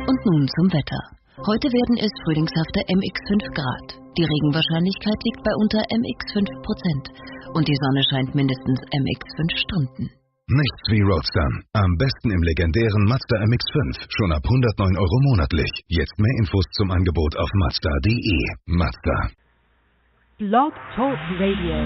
Und nun zum Wetter. Heute werden es frühlingshafte MX5 Grad. Die Regenwahrscheinlichkeit liegt bei unter MX5% und die Sonne scheint mindestens MX5 Stunden. Nichts wie Roadstern. Am besten im legendären Mazda MX5. Schon ab 109 € monatlich. Jetzt mehr Infos zum Angebot auf Mazda.de. Mazda. Blog Talk Radio.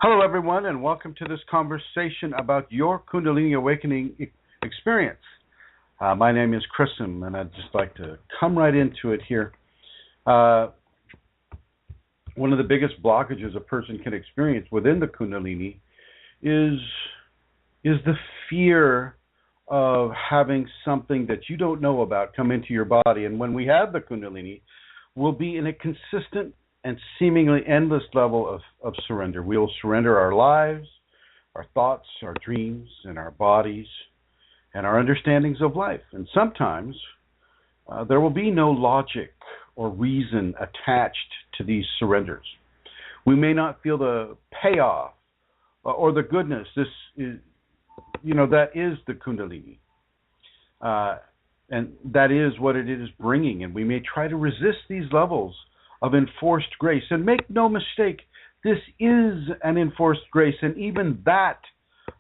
Hello, everyone, and welcome to this conversation about your Kundalini awakening experience. My name is Chrism, and I'd just like to come right into it here. One of the biggest blockages a person can experience within the Kundalini is the fear of having something that you don't know about come into your body. And when we have the Kundalini, we'll be in a consistent and seemingly endless level of surrender. We will surrender our lives, our thoughts, our dreams, and our bodies, and our understandings of life. And sometimes there will be no logic or reason attached to these surrenders. We may not feel the payoff or the goodness. This is, that is the Kundalini. And that is what it is bringing. And we may try to resist these levels of enforced grace. And make no mistake, this is an enforced grace. And even that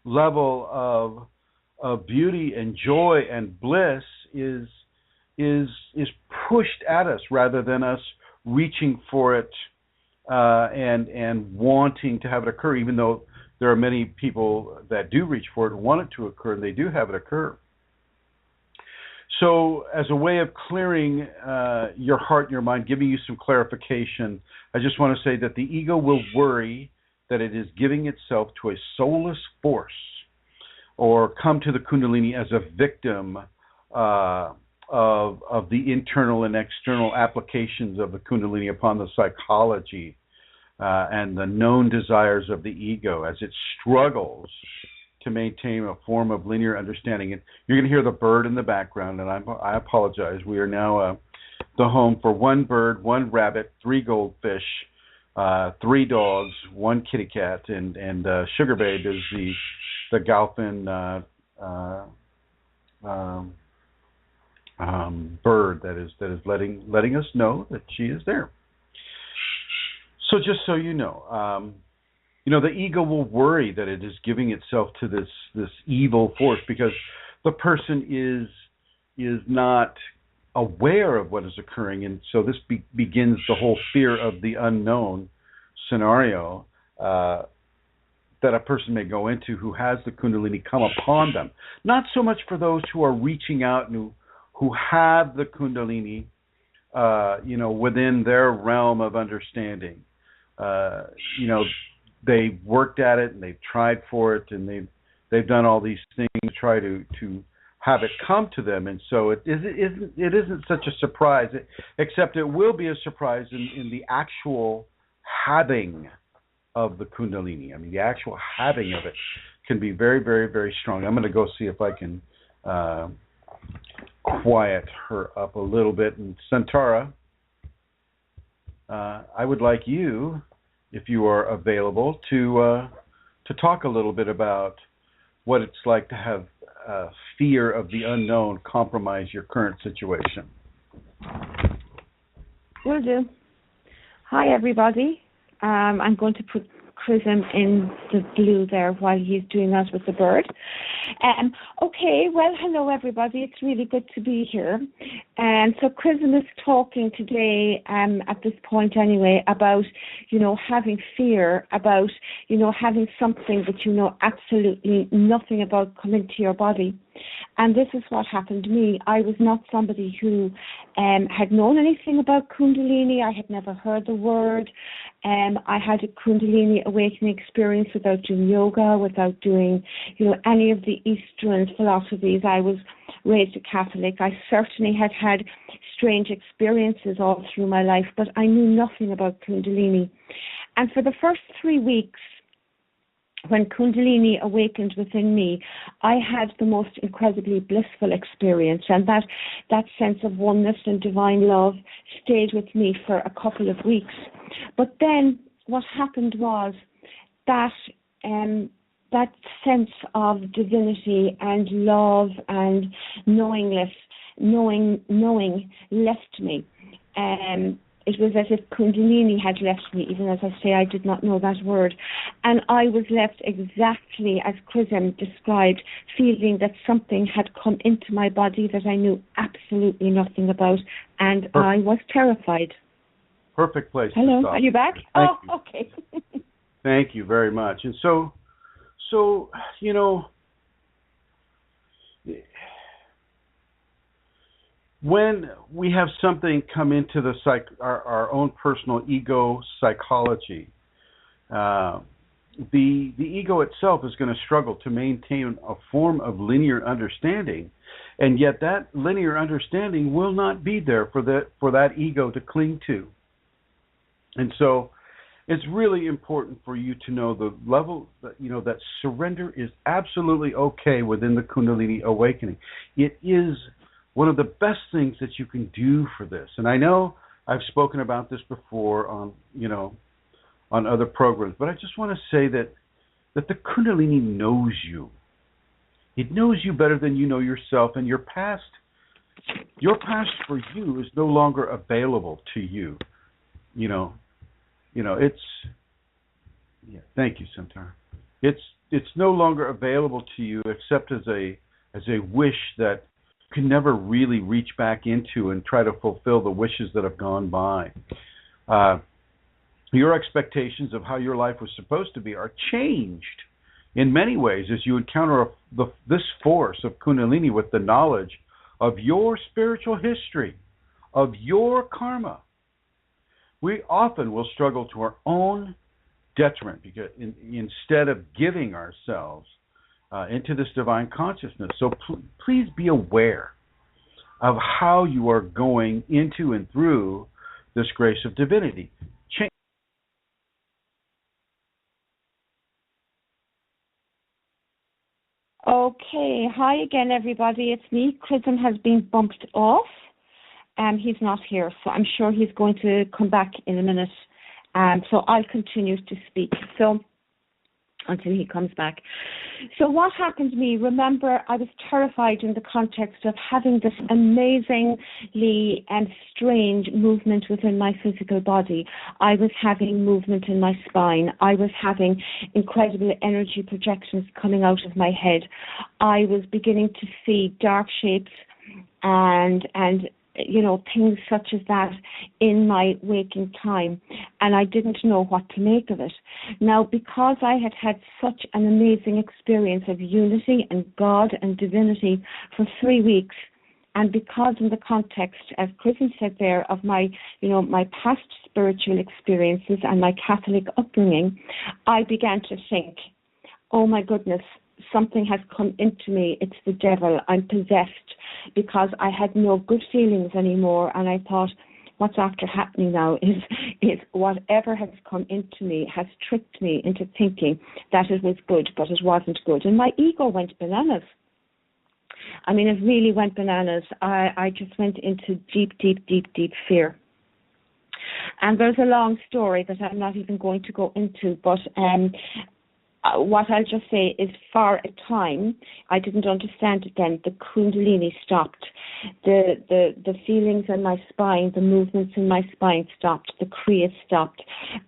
level of beauty and joy and bliss is pushed at us rather than us reaching for it and wanting to have it occur, even though there are many people that do reach for it and want it to occur, and they do have it occur. So as a way of clearing your heart and your mind, giving you some clarification, I just want to say that the ego will worry that it is giving itself to a soulless force or come to the Kundalini as a victim of the internal and external applications of the Kundalini upon the psychology and the known desires of the ego as it struggles to maintain a form of linear understanding. And you're going to hear the bird in the background, and I apologize. We are now the home for one bird, one rabbit, 3 goldfish, 3 dogs, 1 kitty cat, and Sugar Babe is the Galpin bird that is letting us know that she is there. So just so you know, the ego will worry that it is giving itself to this evil force because the person is not aware of what is occurring, and so this begins the whole fear of the unknown scenario that a person may go into who has the Kundalini come upon them. Not so much for those who are reaching out and who have the Kundalini, within their realm of understanding. They've worked at it and they've tried for it and they've done all these things to try to have it come to them, and so it isn't such a surprise, except it will be a surprise in the actual having of the Kundalini. I mean, the actual having of it can be very, very, very strong. I'm going to go see if I can quiet her up a little bit. And Santara, I would like you, if you are available, to talk a little bit about what it's like to have fear of the unknown compromise your current situation. Will do. Hi, everybody. I'm going to put chrism in the blue there while he's doing that with the bird. Okay, well, hello, everybody. It's really good to be here. And so chrism is talking today, at this point anyway, about, having fear, about, having something that you know absolutely nothing about come into your body. And this is what happened to me. I was not somebody who had known anything about Kundalini. I had never heard the word. I had a Kundalini awakening experience without doing yoga, without doing, any of the Eastern philosophies. I was raised a Catholic. I certainly had had strange experiences all through my life, but I knew nothing about Kundalini. And for the first 3 weeks, when Kundalini awakened within me, I had the most incredibly blissful experience, and that sense of oneness and divine love stayed with me for a couple of weeks. But then what happened was that that sense of divinity and love and knowing left me. It was as if Kundalini had left me, even as I say, I did not know that word. And I was left exactly as chrism described, feeling that something had come into my body that I knew absolutely nothing about, and I was terrified. Perfect place. Hello, to stop. Are you back? Thank you. Okay. Thank you very much. And so, you know, when we have something come into the our own personal ego psychology, the ego itself is going to struggle to maintain a form of linear understanding, and yet that linear understanding will not be there for that ego to cling to. And so it's really important for you to know the level that, that surrender is absolutely okay within the Kundalini awakening. It is one of the best things that you can do for this. And I know I've spoken about this before on other programs, but I just want to say that the Kundalini knows you. It knows you better than you know yourself, and your past for you is no longer available to you. Thank you, Centaur. It's no longer available to you except as a wish that can never really reach back into and try to fulfill the wishes that have gone by. Your expectations of how your life was supposed to be are changed in many ways as you encounter this force of Kundalini with the knowledge of your spiritual history, of your karma. We often will struggle to our own detriment because instead of giving ourselves into this divine consciousness. So please be aware of how you are going into and through this grace of divinity. Okay, hi again, everybody. It's me. Chrism has been bumped off. He's not here, so I'm sure he's going to come back in a minute. So I'll continue to speak. So until he comes back. So what happened to me, remember, I was terrified in the context of having this amazingly strange movement within my physical body. I was having movement in my spine. I was having incredible energy projections coming out of my head. I was beginning to see dark shapes and things such as that in my waking time, and I didn't know what to make of it. Now, because I had had such an amazing experience of unity and God and divinity for 3 weeks, and because in the context, as Chrism said there, of my past spiritual experiences and my Catholic upbringing, I began to think, oh my goodness, something has come into me. It's the devil. I'm possessed, because I had no good feelings anymore. And I thought, what's after happening now is whatever has come into me has tricked me into thinking that it was good, but it wasn't good. And my ego went bananas. I mean, it really went bananas. I just went into deep, deep, deep, deep fear. And there's a long story that I'm not even going to go into, but what I'll just say is, for a time, I didn't understand it then. The Kundalini stopped. The feelings in my spine, the movements in my spine stopped. The Kriya stopped.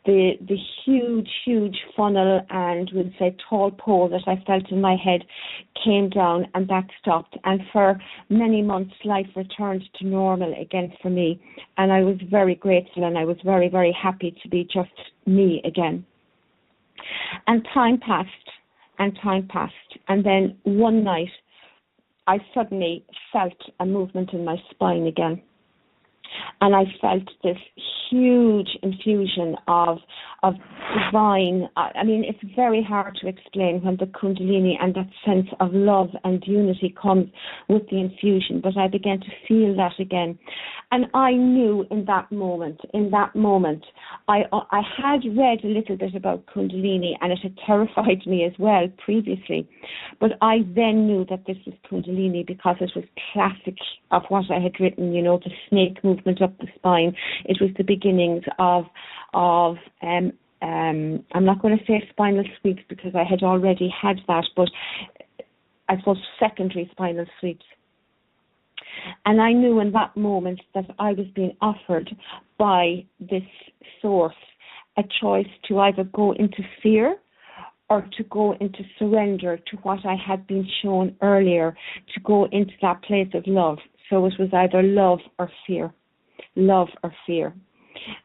The huge, huge funnel and, we'll say, tall pole that I felt in my head came down, and that stopped. And for many months, life returned to normal again for me. And I was very grateful, and I was very, very happy to be just me again. And time passed, and then one night I suddenly felt a movement in my spine again, and I felt this huge infusion of divine. I mean, it's very hard to explain when the Kundalini and that sense of love and unity comes with the infusion, but I began to feel that again. And I knew in that moment, I had read a little bit about Kundalini, and it had terrified me as well previously, but I then knew that this was Kundalini because it was classic of what I had written, the snake movement up the spine. It was the beginnings of I'm not going to say spinal sweeps because I had already had that, but I suppose secondary spinal sweeps. And I knew in that moment that I was being offered by this source a choice to either go into fear or to go into surrender to what I had been shown earlier, to go into that place of love. So it was either love or fear.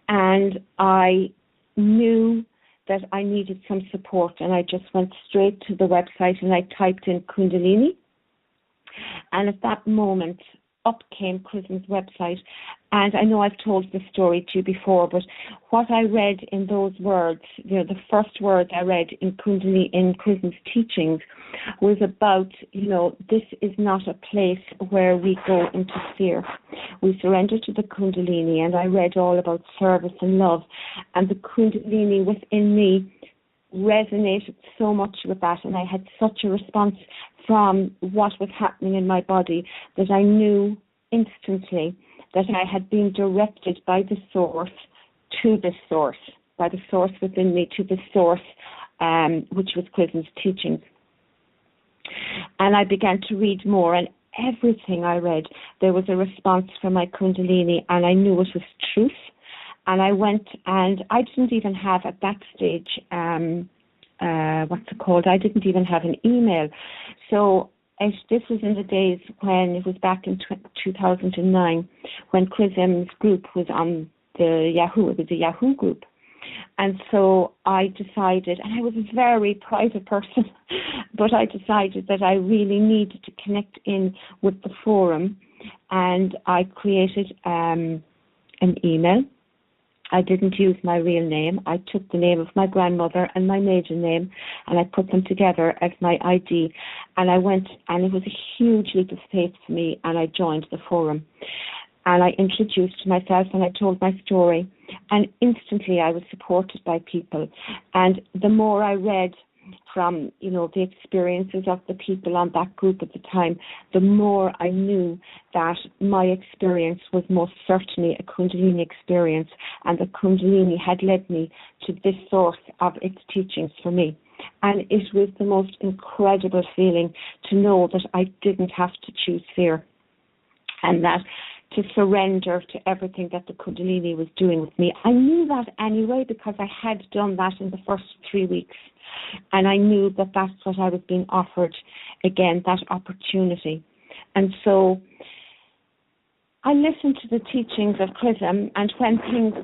And I knew that I needed some support, and I just went straight to the website and I typed in Kundalini. And at that moment, up came Chrism's website. And I know I've told this story to you before, but what I read in those words, the first words I read in Kundalini, in Chrism's teachings, was about, this is not a place where we go into fear. We surrender to the Kundalini, and I read all about service and love. And the Kundalini within me resonated so much with that, and I had such a response from what was happening in my body that I knew instantly that I had been directed by the source to this source, by the source within me to the source, which was Chrism's teachings. And I began to read more, and everything I read, there was a response from my Kundalini, and I knew it was truth. And I went, and I didn't even have at that stage, I didn't even have an email. So this was in the days when it was back in 2009, when Chrism's group was on the Yahoo. It was a Yahoo group. And so I decided, and I was a very private person, but I decided that I really needed to connect in with the forum, and I created an email. I didn't use my real name. I took the name of my grandmother and my maiden name, and I put them together as my ID. And I went, and it was a huge leap of faith for me, and I joined the forum. And I introduced myself, and I told my story. And instantly I was supported by people. And the more I read from, the experiences of the people on that group at the time, the more I knew that my experience was most certainly a Kundalini experience, and the Kundalini had led me to this source of its teachings for me. And it was the most incredible feeling to know that I didn't have to choose fear, and that to surrender to everything that the Kundalini was doing with me. I knew that anyway because I had done that in the first 3 weeks. And I knew that that's what I was being offered, again, that opportunity. And so I listened to the teachings of Chrism, and when things,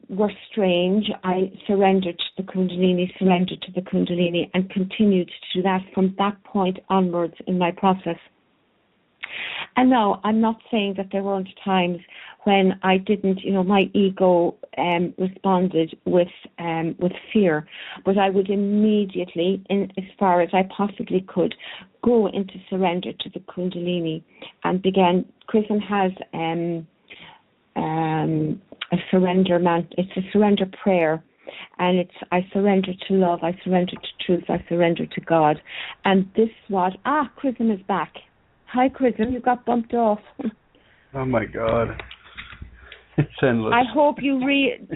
were strange, I surrendered to the Kundalini, and continued to do that from that point onwards in my process. And no, I'm not saying that there weren't times when I didn't, my ego responded with fear, but I would immediately, as far as I possibly could, go into surrender to the Kundalini and began. Chrism has a surrender it's a surrender prayer, and it's I surrender to love, I surrender to truth, I surrender to God. And this was Chrism is back. Hi, Chrism, you got bumped off. Oh my God. It's endless. I hope you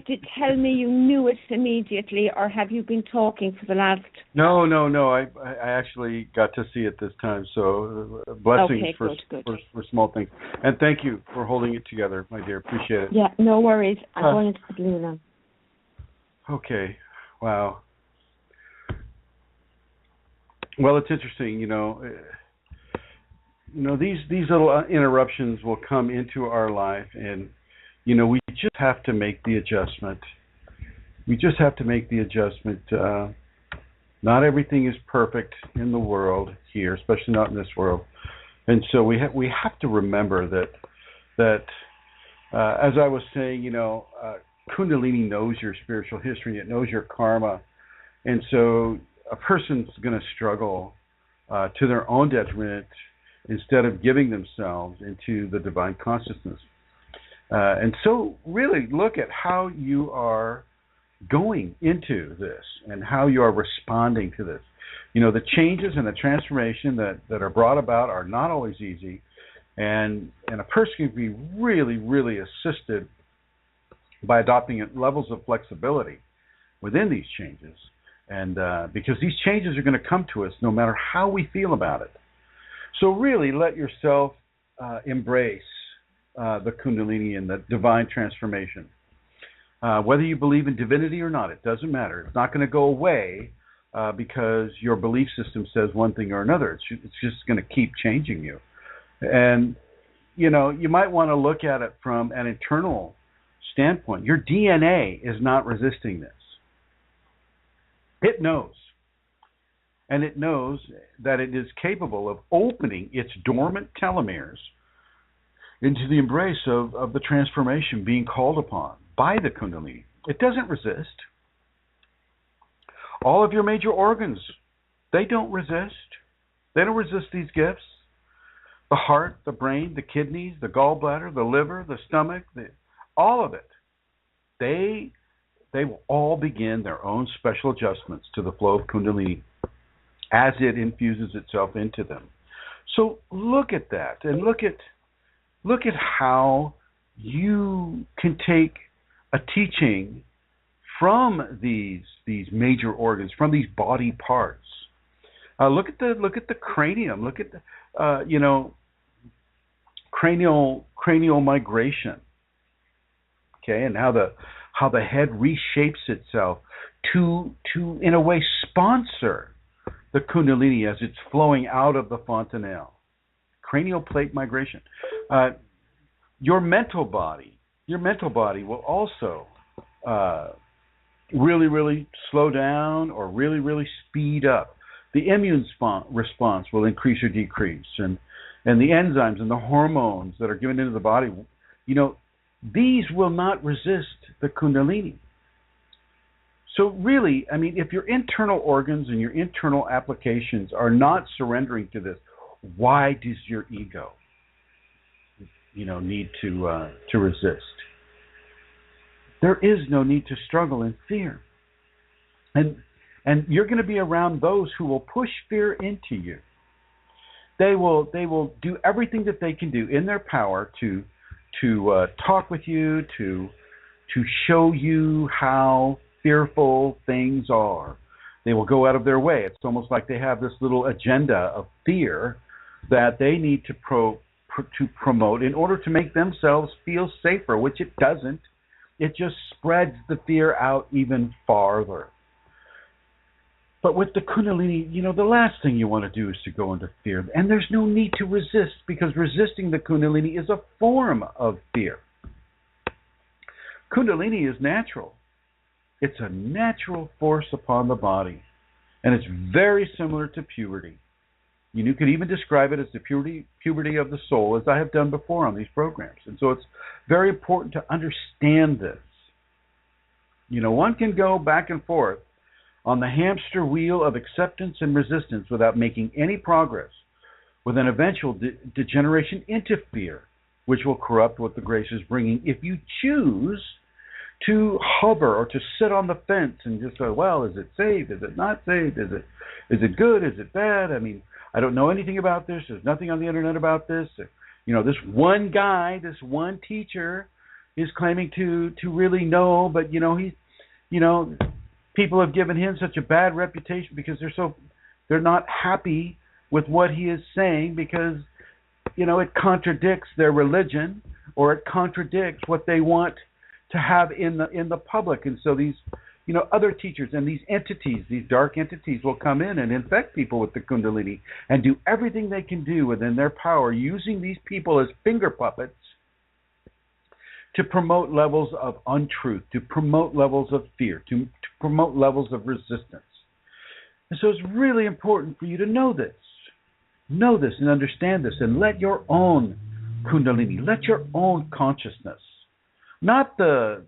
did tell me you knew it immediately, or have you been talking for the last... No. I actually got to see it this time, so blessings for small things. And thank you for holding it together, my dear. Appreciate it. Yeah, no worries. I'm going into the blue now. Okay. Wow. Well, it's interesting, these little interruptions will come into our life, and we just have to make the adjustment. Not everything is perfect in the world here, especially not in this world, and so we have to remember that As I was saying, Kundalini knows your spiritual history. It knows your karma. And so a person's going to struggle to their own detriment instead of giving themselves into the divine consciousness. And so really look at how you are going into this and how you are responding to this. The changes and the transformation that are brought about are not always easy. And a person can be really, really assisted by adopting levels of flexibility within these changes. And because these changes are going to come to us no matter how we feel about it. So really let yourself embrace the Kundalini and the divine transformation. Whether you believe in divinity or not, it doesn't matter. It's not going to go away because your belief system says one thing or another. It's just going to keep changing you. And, you might want to look at it from an internal standpoint. Your DNA is not resisting this. It knows. And it knows that it is capable of opening its dormant telomeres into the embrace of the transformation being called upon by the Kundalini. It doesn't resist. All of your major organs, they don't resist. They don't resist these gifts. The heart, the brain, the kidneys, the gallbladder, the liver, the stomach, all of it. They will all begin their own special adjustments to the flow of Kundalini as it infuses itself into them. So look at that and look at how you can take a teaching from these major organs, from these body parts. Look at the cranium. Look at the cranial migration. Okay, and how the head reshapes itself to in a way sponsor the Kundalini as it's flowing out of the fontanelle. Cranial plate migration. Your mental body will also really, really slow down or really, really speed up. The immune response will increase or decrease, and the enzymes and the hormones that are given into the body, these will not resist the Kundalini. So really, if your internal organs and your internal applications are not surrendering to this, why does your ego, need to resist? There is no need to struggle in fear. And you're going to be around those who will push fear into you. They will do everything that they can do in their power to talk with you, to show you how fearful things are. They will go out of their way. It's almost like they have this little agenda of fear that they need to promote in order to make themselves feel safer, which it doesn't. It just spreads the fear out even farther. But with the Kundalini, the last thing you want to do is to go into fear. And there's no need to resist, because resisting the Kundalini is a form of fear. Kundalini is natural. It's a natural force upon the body. And it's very similar to puberty. You could even describe it as the puberty of the soul, as I have done before on these programs. And so it's very important to understand this. One can go back and forth on the hamster wheel of acceptance and resistance without making any progress, with an eventual degeneration into fear, which will corrupt what the grace is bringing if you choose to hover or to sit on the fence and just say, well, is it saved? Is it not saved? Is it good? Is it bad? I don't know anything about this. There's nothing on the internet about this. This one guy, this one teacher is claiming to really know, but people have given him such a bad reputation because they're not happy with what he is saying, because it contradicts their religion, or it contradicts what they want to have in the public. And so these other teachers and these entities, these dark entities, will come in and infect people with the Kundalini and do everything they can do within their power, using these people as finger puppets to promote levels of untruth, to promote levels of fear, to promote levels of resistance. And so it's really important for you to know this and understand this, and let your own Kundalini, let your own consciousness not the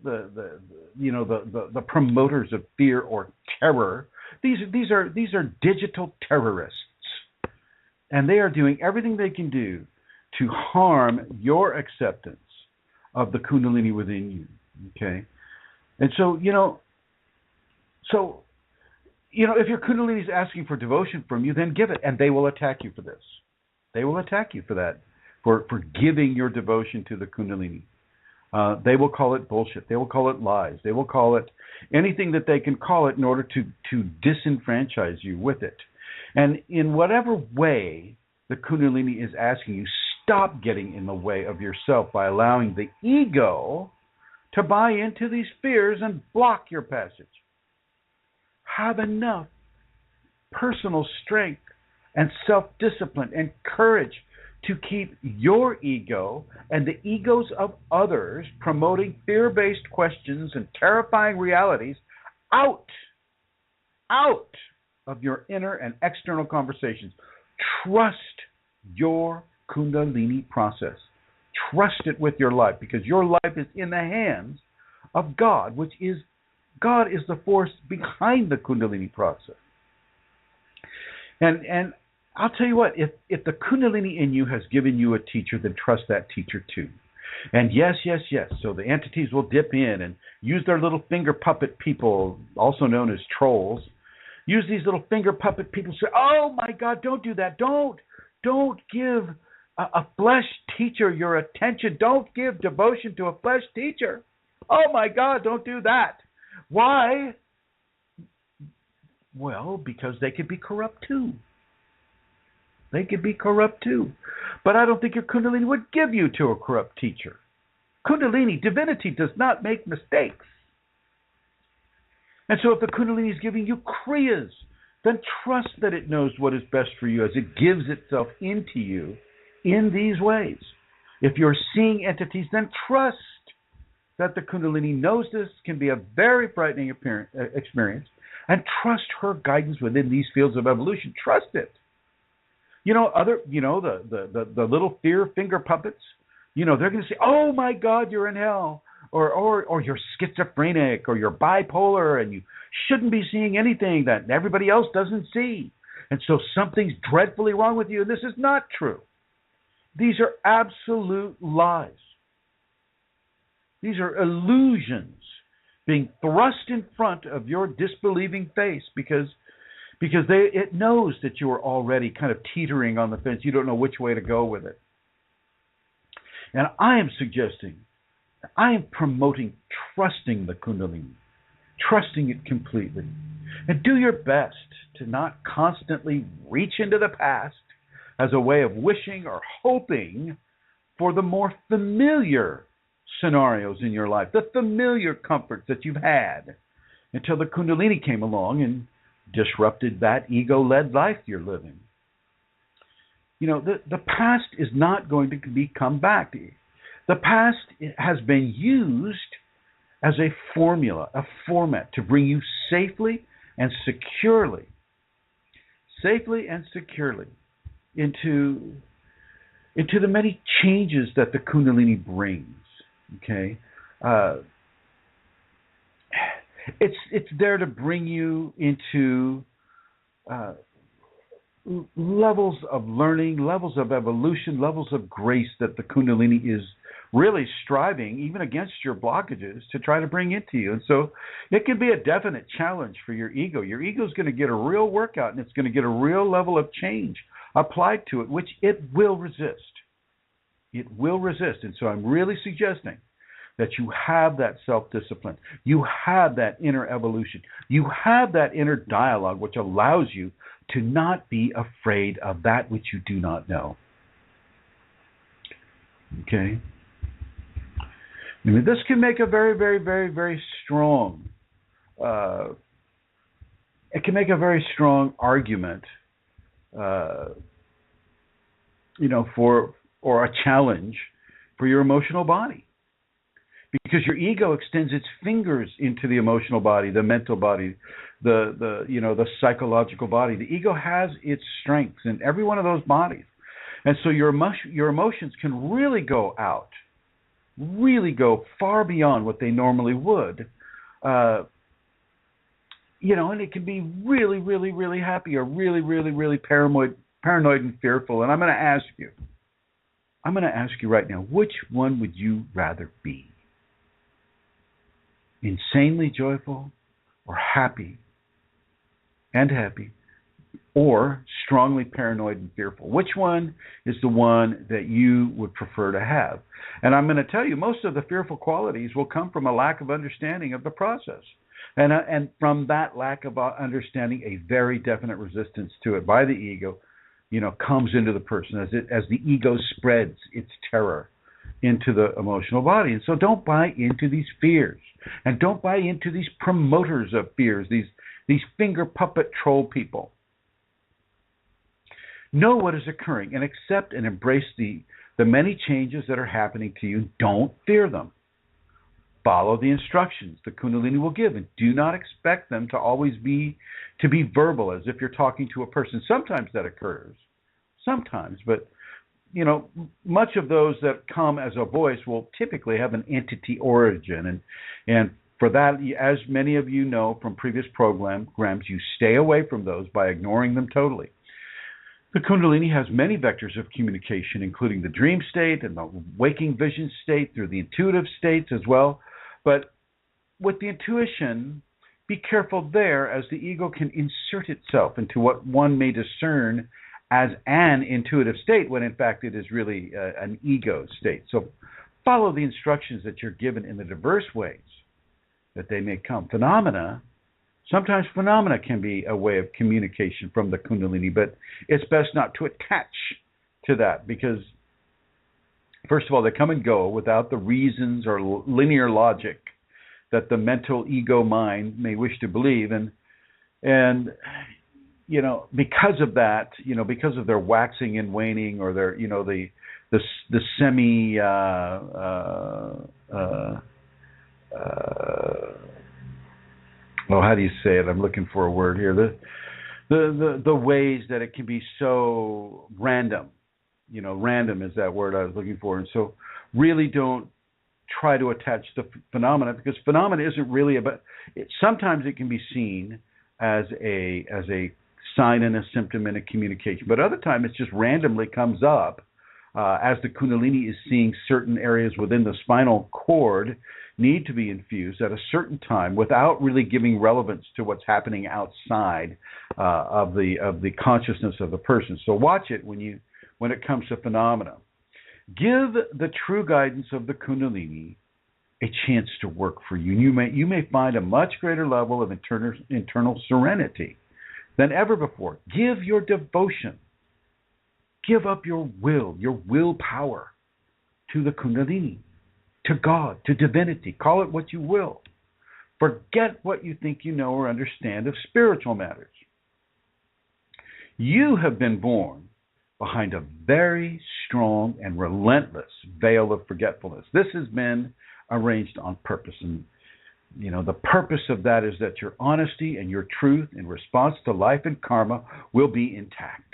promoters of fear or terror. These are digital terrorists, and they are doing everything they can do to harm your acceptance of the Kundalini within you. Okay, and so if your Kundalini is asking for devotion from you, then give it, and they will attack you for this. They will attack you for that, for giving your devotion to the Kundalini. They will call it bullshit. They will call it lies. They will call it anything that they can call it in order to disenfranchise you with it. And in whatever way the Kundalini is asking you, stop getting in the way of yourself by allowing the ego to buy into these fears and block your passage. Have enough personal strength and self-discipline and courage to keep your ego and the egos of others promoting fear-based questions and terrifying realities out of your inner and external conversations. Trust your Kundalini process. Trust it with your life, because your life is in the hands of God, God is the force behind the Kundalini process. And I'll tell you what, if the Kundalini in you has given you a teacher, then trust that teacher too. And yes. So the entities will dip in and use their little finger puppet people, also known as trolls. Use these little finger puppet people to say, oh my God, don't do that. Don't give a flesh teacher your attention. Don't give devotion to a flesh teacher. Oh my God, don't do that. Why? Well, because they could be corrupt too. They could be corrupt too. But I don't think your Kundalini would give you to a corrupt teacher. Kundalini, divinity, does not make mistakes. And so if the Kundalini is giving you kriyas, then trust that it knows what is best for you as it gives itself into you in these ways. If you're seeing entities, then trust that the Kundalini knows this can be a very frightening experience, and trust her guidance within these fields of evolution. Trust it. The little fear finger puppets, they're going to say, oh my God, you're in hell, or you're schizophrenic, or you're bipolar, and you shouldn't be seeing anything that everybody else doesn't see. And so something's dreadfully wrong with you, and this is not true. These are absolute lies. These are illusions being thrust in front of your disbelieving face because it knows that you are already kind of teetering on the fence. You don't know which way to go with it. And I am suggesting, I am promoting trusting the Kundalini, trusting it completely. And do your best to not constantly reach into the past as a way of wishing or hoping for the more familiar scenarios in your life, the familiar comforts that you've had, until the Kundalini came along and disrupted that ego-led life you're living. The past is not going to come back. The past has been used as a formula, a format to bring you safely and securely into the many changes that the Kundalini brings. Okay, it's there to bring you into levels of learning, levels of evolution, levels of grace that the Kundalini is really striving, even against your blockages, to try to bring into you. And so it can be a definite challenge for your ego. Your ego is going to get a real workout, and it's going to get a real level of change applied to it, which it will resist. It will resist. And so I'm really suggesting that you have that self-discipline. You have that inner evolution. You have that inner dialogue, which allows you to not be afraid of that which you do not know. Okay? I mean, this can make a very, very, very, very strong, it can make a very strong argument, or a challenge for your emotional body. Because your ego extends its fingers into the emotional body, the mental body, the psychological body. The ego has its strengths in every one of those bodies. And so your emotions can really go out really go far beyond what they normally would. And it can be really, really, really happy or really, really, really paranoid and fearful. And I'm going to ask you right now, which one would you rather be? Insanely joyful or happy, or strongly paranoid and fearful? Which one is the one that you would prefer to have? And I'm going to tell you, most of the fearful qualities will come from a lack of understanding of the process. And from that lack of understanding, a very definite resistance to it by the ego, comes into the person as the ego spreads its terror into the emotional body. And so don't buy into these fears, and don't buy into these promoters of fears, these finger puppet troll people. Know what is occurring and accept and embrace the many changes that are happening to you. Don't fear them. Follow the instructions the Kundalini will give, and do not expect them to always be verbal, as if you're talking to a person. Sometimes that occurs, but much of those that come as a voice will typically have an entity origin, and for that, as many of you know from previous programs, you stay away from those by ignoring them totally. The Kundalini has many vectors of communication, including the dream state and the waking vision state, through the intuitive states as well. But with the intuition, be careful there, as the ego can insert itself into what one may discern as an intuitive state, when in fact it is really an ego state. So follow the instructions that you're given in the diverse ways that they may come. Sometimes phenomena can be a way of communication from the Kundalini, but it's best not to attach to that, because first of all, they come and go without the reasons or linear logic that the mental ego mind may wish to believe, and because of that, because of their waxing and waning, or their the semi how do you say it? I'm looking for a word here. The ways that it can be so random. Random is that word I was looking for. And so really don't try to attach the phenomena, because phenomena isn't really about it. Sometimes it can be seen as a sign and a symptom in a communication, but other times it just randomly comes up as the Kundalini is seeing certain areas within the spinal cord need to be infused at a certain time, without really giving relevance to what's happening outside of the consciousness of the person. So watch it when it comes to phenomena. Give the true guidance of the Kundalini a chance to work for you. You may find a much greater level of internal serenity than ever before. Give your devotion. Give up your willpower to the Kundalini, to God, to divinity. Call it what you will. Forget what you think you know or understand of spiritual matters. You have been born behind a very strong and relentless veil of forgetfulness. This has been arranged on purpose. And, the purpose of that is that your honesty and your truth in response to life and karma will be intact.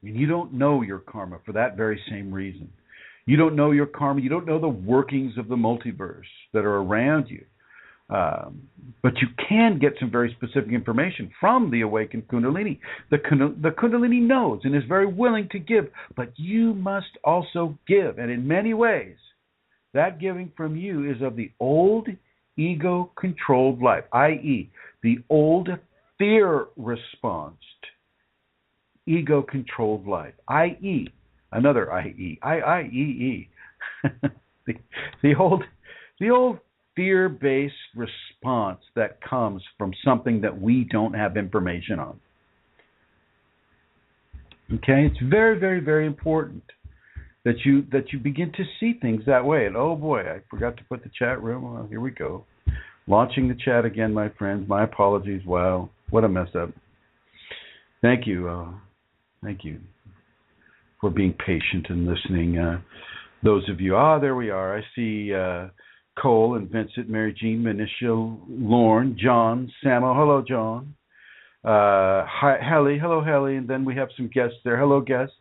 You don't know your karma for that very same reason. You don't know your karma. You don't know the workings of the multiverse that are around you. But you can get some very specific information from the awakened Kundalini. The Kundalini knows and is very willing to give, but you must also give. And in many ways, that giving from you is of the old ego-controlled life, i.e., the old fear-response ego-controlled life, i.e., another I-E, I-I-E-E, the old fear-based response that comes from something that we don't have information on. Okay, it's very, very, very important that you begin to see things that way. And oh boy, I forgot to put the chat room on. Here we go. Launching the chat again, my friends. My apologies. Wow, what a mess up. Thank you. Thank you for being patient and listening. Those of you, there we are. I see Cole and Vincent, Mary Jean, Manisha, Lorne, John, Samo. Hello, John. Hi, Helly. Hello, Helly. And then we have some guests there. Hello, guests.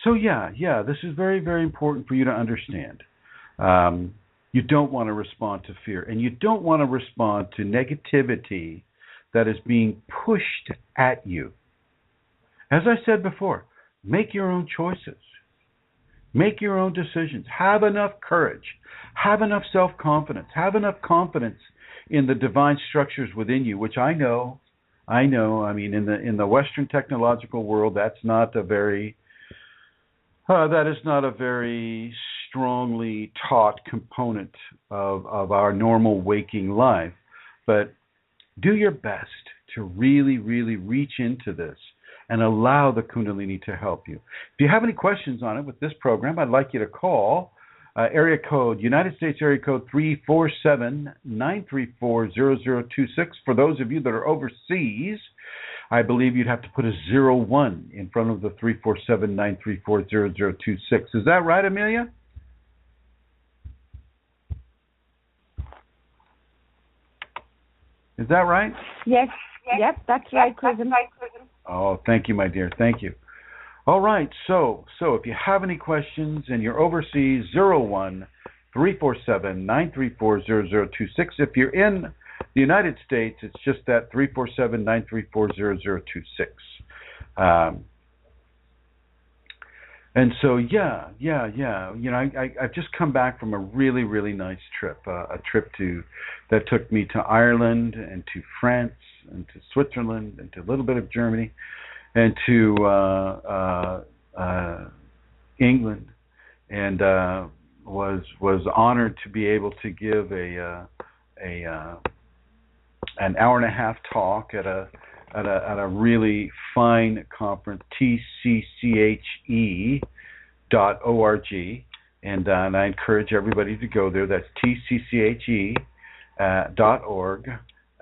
So this is very, very important for you to understand. You don't want to respond to fear, and you don't want to respond to negativity that is being pushed at you. As I said before, make your own choices. Make your own decisions. Have enough courage. Have enough self-confidence. Have enough confidence in the divine structures within you, which I know. I mean, in the Western technological world, that is not a very strongly taught component of our normal waking life. But do your best to really, really reach into this and allow the Kundalini to help you. If you have any questions on it with this program, I'd like you to call United States area code 347-934-0026. For those of you that are overseas, I believe you'd have to put a 01 in front of the 347-934-0026. Is that right, Amelia? Is that right? Yes. Yep, that's right, chrism. Oh, thank you, my dear. Thank you. All right. So if you have any questions and you're overseas, 01-347-934-0026. If you're in the United States, it's just that 347-934-0026. And so, yeah. You know, I've just come back from a really, really nice trip. A trip that took me to Ireland and to France and to Switzerland and to a little bit of Germany and to England, and was honored to be able to give an hour and a half talk at a really fine conference, tcche.org, and I encourage everybody to go there. That's tcche.org.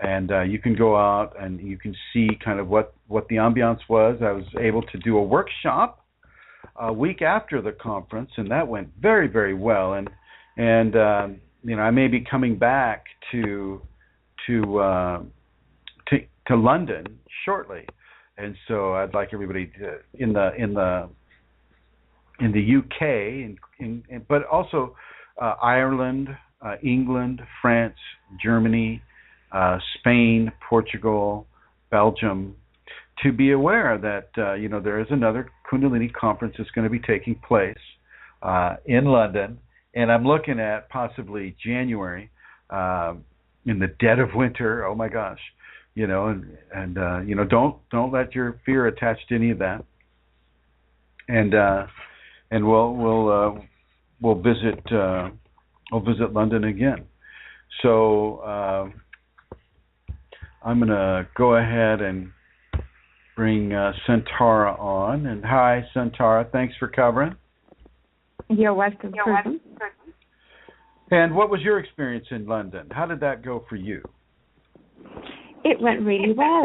And you can go out and you can see kind of what the ambiance was. I was able to do a workshop a week after the conference, and that went very, very well. And you know, I may be coming back to London shortly, and so I'd like everybody to in the UK, but also Ireland, England, France, Germany, Spain, Portugal, Belgium, to be aware that you know, there is another Kundalini conference that's going to be taking place in London, and I'm looking at possibly January, in the dead of winter. Oh my gosh, you know, and you know, don't let your fear attach to any of that, and we'll visit London again. So I'm going to go ahead and bring Santara on. And hi, Santara. Thanks for covering. You're welcome. And what was your experience in London? How did that go for you? It went really well.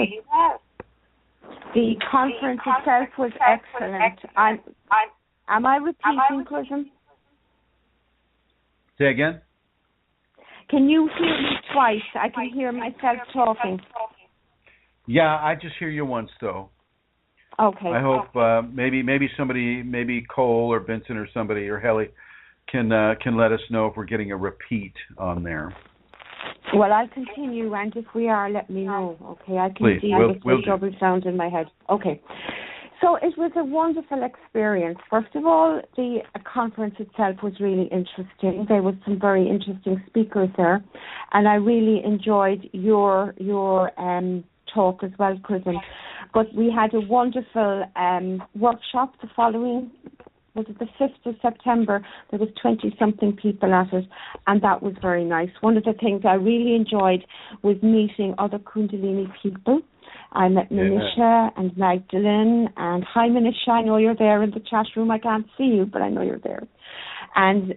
The conference itself was excellent. Am I repeating, chrism? Say again? Can you hear me twice? I can hear myself talking. Yeah, I just hear you once, though. Okay. I hope maybe somebody, maybe Cole or Vincent or somebody or Helly can let us know if we're getting a repeat on there. Well, I'll continue, and if we are, let me know. Okay, I can Please, deal with the double sound in my head. Okay. So it was a wonderful experience. First of all, the conference itself was really interesting. There was some very interesting speakers there, and I really enjoyed your talk as well, chrism. But we had a wonderful workshop the following, was it the 5th of September? There was 20-something people at it, and that was very nice. One of the things I really enjoyed was meeting other Kundalini people. I met Manisha and Magdalene, and hi Manisha, I know you're there in the chat room. I can't see you, but I know you're there. And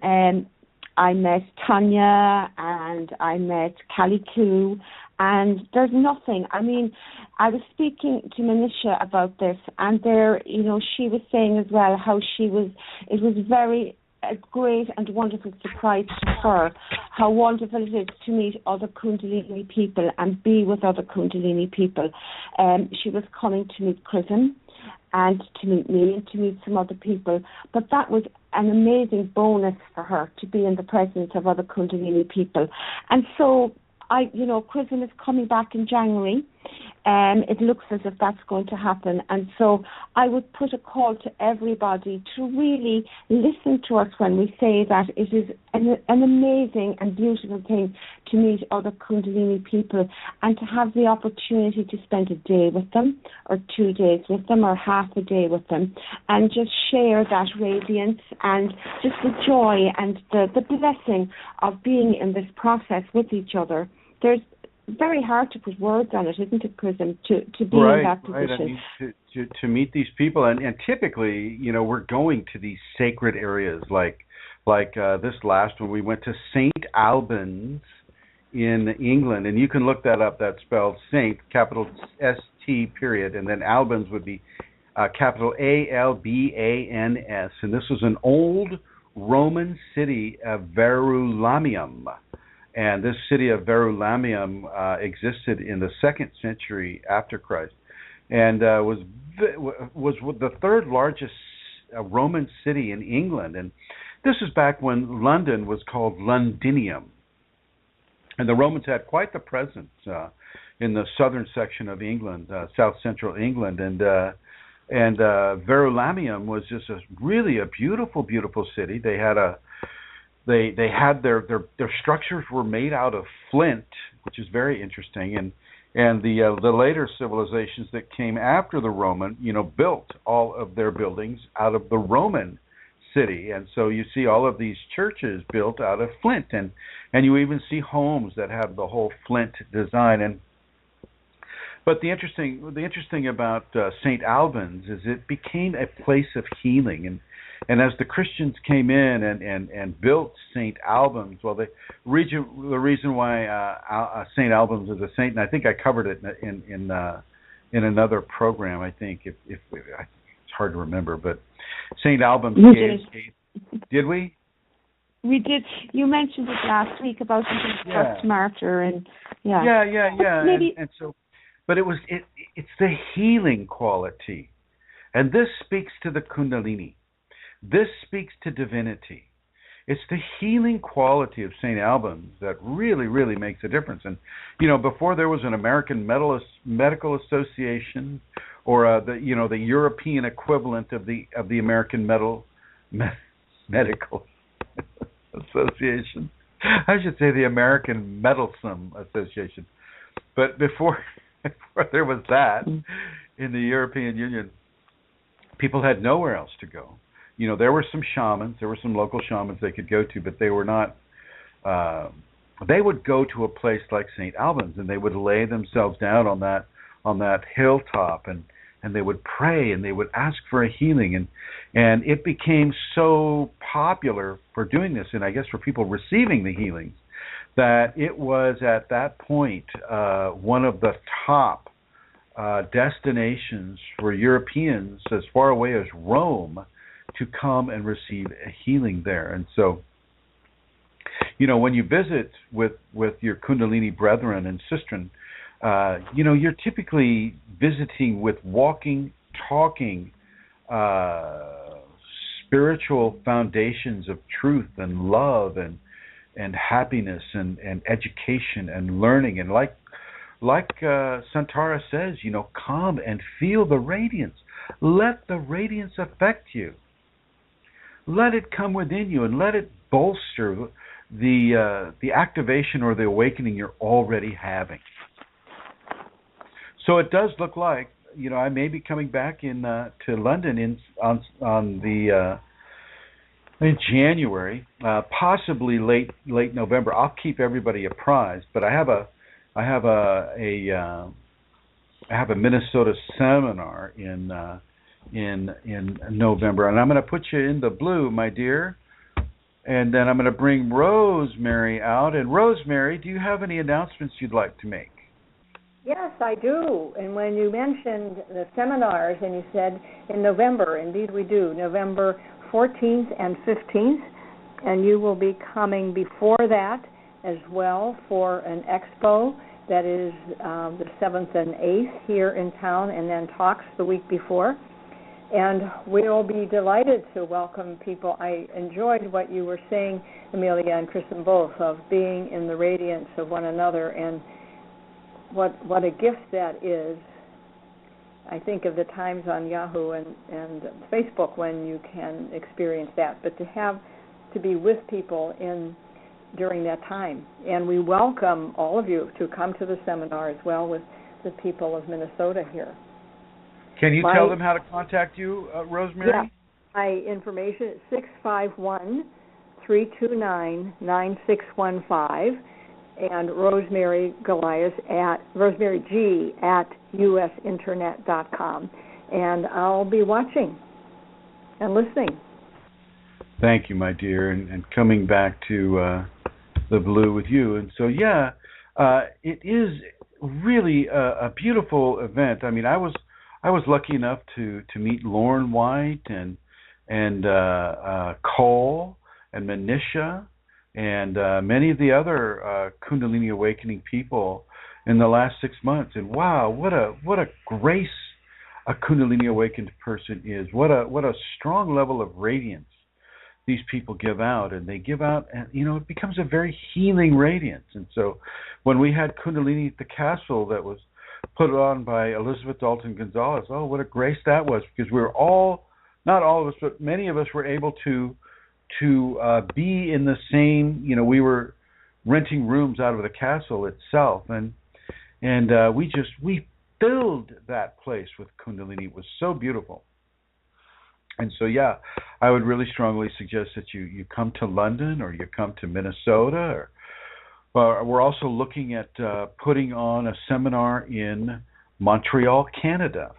I met Tanya, and I met Callie Koo, and there's nothing. I mean, I was speaking to Manisha about this, and there, you know, she was saying as well how it was very a great and wonderful surprise to her how wonderful it is to meet other Kundalini people and be with other Kundalini people. She was coming to meet chrism, and to meet me and to meet some other people. But that was an amazing bonus for her, to be in the presence of other Kundalini people. And so chrism is coming back in January. It looks as if that's going to happen. And so I would put a call to everybody to really listen to us when we say that it is an amazing and beautiful thing to meet other Kundalini people and to have the opportunity to spend a day with them or 2 days with them or half a day with them and just share that radiance and just the joy and the blessing of being in this process with each other. There's very hard to put words on it, isn't it, chrism, to be in that position? I mean, to meet these people, and typically, we're going to these sacred areas, like this last one. We went to St. Albans in England, and you can look that up. That's spelled Saint, capital S-T, period, and then Albans would be capital A-L-B-A-N-S, and this was an old Roman city of Verulamium. And this city of Verulamium existed in the 2nd century after Christ, and was the third largest Roman city in England. And this is back when London was called Londinium, and the Romans had quite the presence in the southern section of England, south central England, and Verulamium was just really a beautiful, beautiful city. They had They had their structures were made out of flint, which is very interesting, and the later civilizations that came after the Roman, built all of their buildings out of the Roman city, and so you see all of these churches built out of flint, and you even see homes that have the whole flint design. But the interesting about St. Albans is it became a place of healing, and as the Christians came in and built St. Albans, well, the reason why St. Albans is a saint, and I think I covered it in another program. I think if it's hard to remember, but St. Albans did we? We did. You mentioned it last week about the first martyr, and Maybe. And so, but it's the healing quality, and this speaks to the Kundalini. This speaks to divinity. It's the healing quality of St. Albans that really, really makes a difference. And before there was an American Medical Association, or the European equivalent of the American Medical Association. I should say the American Meddlesome Association. But before there was that in the European Union, people had nowhere else to go. There were some shamans, there were some local shamans they could go to, but they were not, they would go to a place like St. Albans, and they would lay themselves down on that hilltop, and they would pray, and they would ask for a healing, and it became so popular for doing this, and I guess for people receiving the healings, that it was at that point one of the top destinations for Europeans as far away as Rome to come and receive a healing there. And so, when you visit with your Kundalini brethren and sistren, you're typically visiting with walking, talking, spiritual foundations of truth and love and happiness and education and learning. And like Santara says, come and feel the radiance. Let the radiance affect you. Let it come within you, and let it bolster the activation or the awakening you're already having. So it does look like I may be coming back to London in January, possibly late November. I'll keep everybody apprised, but I have a Minnesota seminar in November, and I'm going to put you in the blue, my dear, and then I'm going to bring Rosemary out. And Rosemary, do you have any announcements you'd like to make? Yes, I do. And when you mentioned the seminars, and you said in November, indeed we do, November 14th and 15th, and you will be coming before that as well for an expo that is the 7th and 8th here in town, and then talks the week before. And we'll be delighted to welcome people. I enjoyed what you were saying, Amelia and chrism both, of being in the radiance of one another, and what a gift that is. I think of the times on Yahoo and Facebook when you can experience that, but to be with people during that time. And we welcome all of you to come to the seminar as well with the people of Minnesota here. Can you tell them how to contact you, Rosemary? Yeah. My information is 651-329-9615, and Rosemary G at usinternet.com. And I'll be watching and listening. Thank you, my dear, and coming back to the blue with you. And so, it is really a beautiful event. I mean, I was lucky enough to meet Lauren White and Cole and Manisha and many of the other Kundalini awakening people in the last 6 months. And wow, what a grace a Kundalini awakened person is. What a strong level of radiance these people give out, and they give out, and it becomes a very healing radiance. And so when we had Kundalini at the Castle that was put on by Elizabeth Dalton Gonzalez, oh, what a grace that was, because we were all, not all of us, but many of us were able to be in the same, we were renting rooms out of the castle itself, and we filled that place with Kundalini. It was so beautiful. And so, I would really strongly suggest that you come to London, or you come to Minnesota, or we're also looking at putting on a seminar in Montreal, Canada.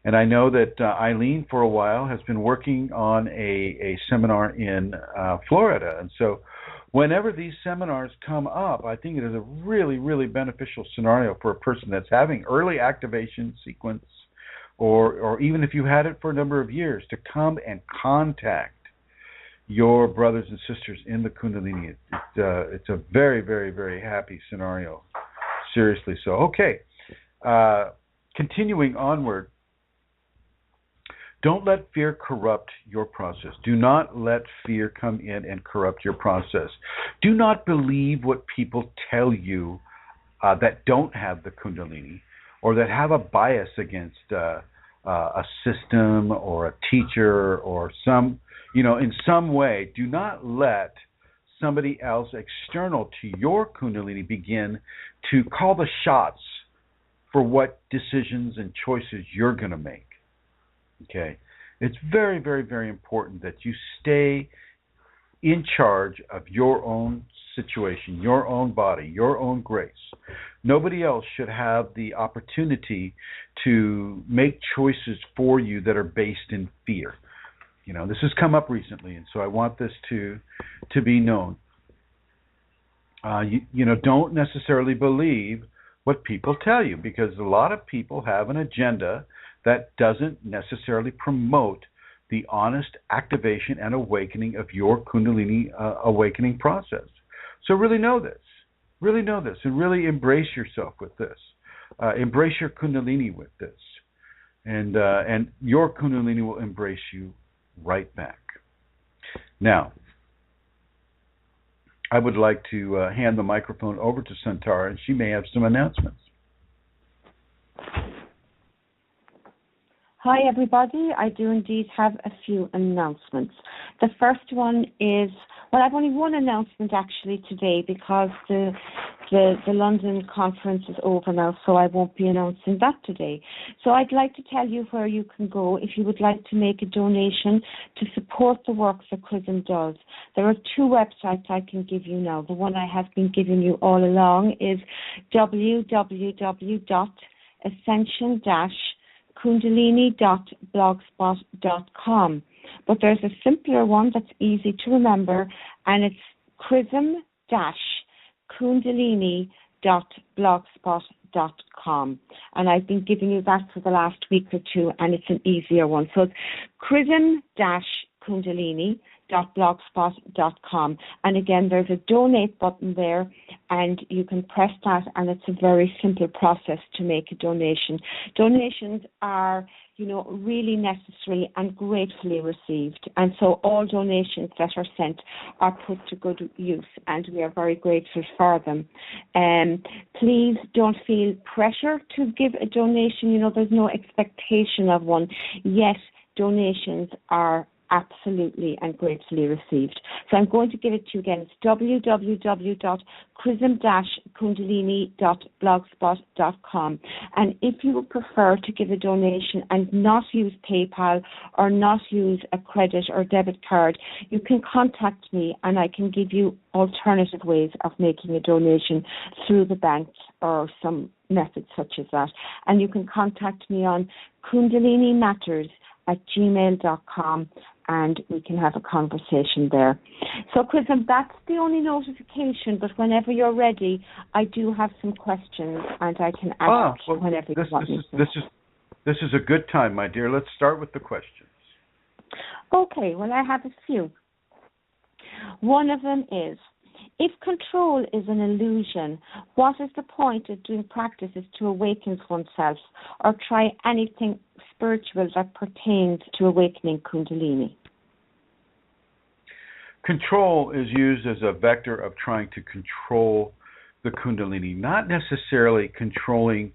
And I know that Eileen, for a while, has been working on a seminar in Florida. And so whenever these seminars come up, I think it is a really, really beneficial scenario for a person that's having early activation sequence, or even if you had it for a number of years, to come and contact your brothers and sisters in the Kundalini. It's a very, very, very happy scenario. Seriously so. Okay. Continuing onward. Don't let fear corrupt your process. Do not let fear come in and corrupt your process. Do not believe what people tell you that don't have the Kundalini, or that have a bias against a system or a teacher or in some way. Do not let somebody else external to your Kundalini begin to call the shots for what decisions and choices you're going to make. Okay, it's very, very, very important that you stay in charge of your own situation, your own body, your own grace. Nobody else should have the opportunity to make choices for you that are based in fear. This has come up recently, and so I want this to be known. Don't necessarily believe what people tell you, because a lot of people have an agenda that doesn't necessarily promote the honest activation and awakening of your Kundalini awakening process. So really know this, and really embrace yourself with this. Embrace your Kundalini with this, and your Kundalini will embrace you right back. Now, I would like to hand the microphone over to Santara, and she may have some announcements. Hi, everybody. I do indeed have a few announcements. The first one is, I've only one announcement actually today, because the London conference is over now, so I won't be announcing that today. So I'd like to tell you where you can go if you would like to make a donation to support the work that chrism does. There are two websites I can give you now. The one I have been giving you all along is www.ascension-kundalini.blogspot.com. But there's a simpler one that's easy to remember, and it's chrism-kundalini.blogspot.com. And I've been giving you that for the last week or two, and it's an easier one. So it's chrism-kundalini.blogspot.com. And again, there's a donate button there, and you can press that, and it's a very simple process to make a donation. Donations are, really necessary and gratefully received, and so all donations that are sent are put to good use, and we are very grateful for them. Please don't feel pressure to give a donation. There's no expectation of one, yet donations are absolutely and gratefully received. So I'm going to give it to you again. It's www.chrism-kundalini.blogspot.com. And if you would prefer to give a donation and not use PayPal or not use a credit or debit card, you can contact me and I can give you alternative ways of making a donation through the bank or some method such as that. And you can contact me on kundalinimatters@gmail.com, and we can have a conversation there. So, Chrism, that's the only notification, but whenever you're ready, I do have some questions, and I can ask whenever you want me to. This is a good time, my dear. Let's start with the questions. Okay, well, I have a few. One of them is, if control is an illusion, what is the point of doing practices to awaken oneself or try anything spiritual that pertains to awakening Kundalini? Control is used as a vector of trying to control the Kundalini, not necessarily controlling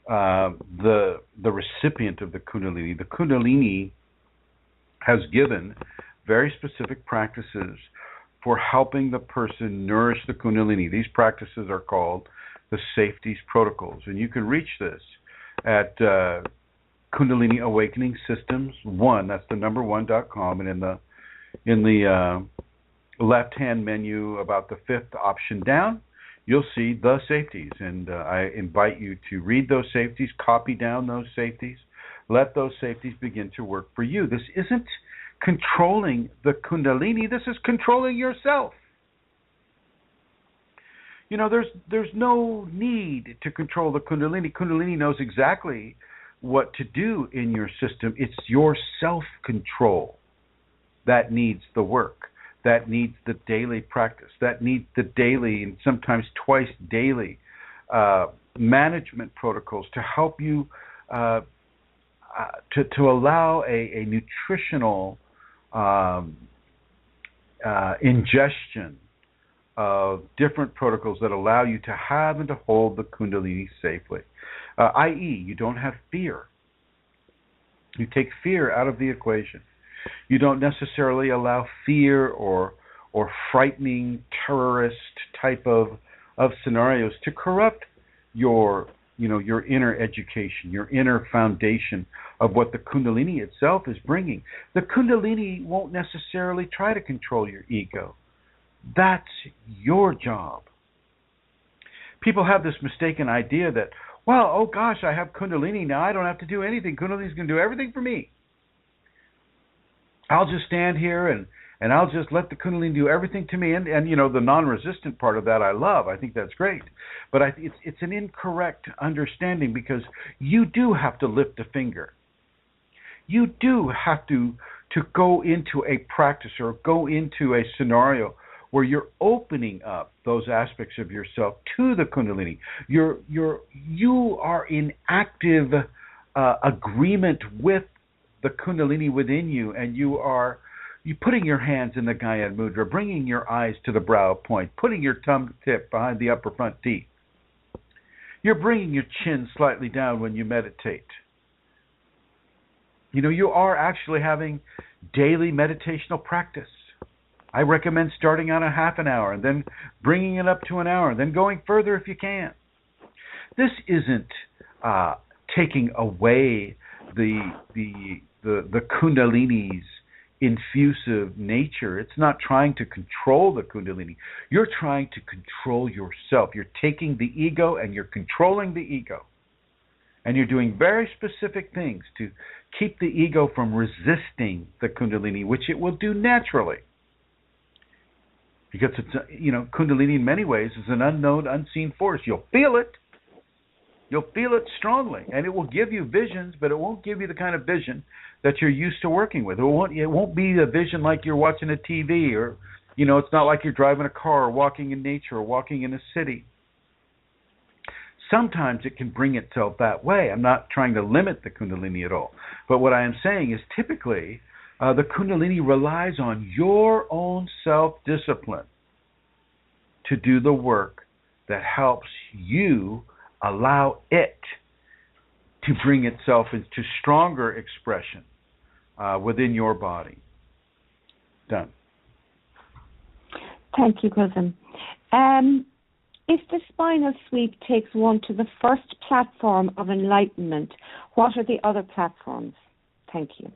the recipient of the Kundalini. The Kundalini has given very specific practices for helping the person nourish the Kundalini. These practices are called the safeties protocols, and you can reach this at Kundalini Awakening Systems 1. That's the number 1.com, and in the left-hand menu, about the fifth option down, you'll see the safeties, and I invite you to read those safeties, copy down those safeties, let those safeties begin to work for you. This isn't controlling the Kundalini, this is controlling yourself. There's no need to control the Kundalini. Kundalini knows exactly what to do in your system. It's your self-control that needs the work, that needs the daily practice, that needs the daily and sometimes twice daily management protocols to help you to allow a nutritional ingestion of different protocols that allow you to have and to hold the Kundalini safely, i.e., you don't have fear. You take fear out of the equation. You don't necessarily allow fear or frightening terrorist type of scenarios to corrupt your inner education, your inner foundation of what the Kundalini itself is bringing. The Kundalini won't necessarily try to control your ego. That's your job. People have this mistaken idea that, well, oh gosh, I have Kundalini now, I don't have to do anything. Kundalini's going to do everything for me. I'll just stand here and I'll just let the Kundalini do everything to me. And the non-resistant part of that I love. I think that's great. But it's an incorrect understanding, because you do have to lift a finger. You do have to go into a practice or go into a scenario where you're opening up those aspects of yourself to the Kundalini. You are in active agreement with the Kundalini within you, and you're putting your hands in the Gayatri Mudra, bringing your eyes to the brow point, putting your tongue tip behind the upper front teeth. You're bringing your chin slightly down when you meditate. You are actually having daily meditational practice. I recommend starting on a half an hour and then bringing it up to an hour and then going further if you can. This isn't taking away the Kundalini's infusive nature. It's not trying to control the Kundalini. You're trying to control yourself. You're taking the ego and you're controlling the ego. And you're doing very specific things to keep the ego from resisting the Kundalini, which it will do naturally. Because it's, Kundalini in many ways is an unknown, unseen force. You'll feel it. You'll feel it strongly, and it will give you visions, but it won't give you the kind of vision that you're used to working with. It won't be a vision like you're watching a TV or It's not like you're driving a car or walking in nature or walking in a city. Sometimes it can bring itself that way. I'm not trying to limit the Kundalini at all. But what I am saying is typically the Kundalini relies on your own self-discipline to do the work that helps you allow it to bring itself into stronger expression within your body. Done. Thank you, Chrism. If the spinal sweep takes one to the first platform of enlightenment, what are the other platforms? Thank you.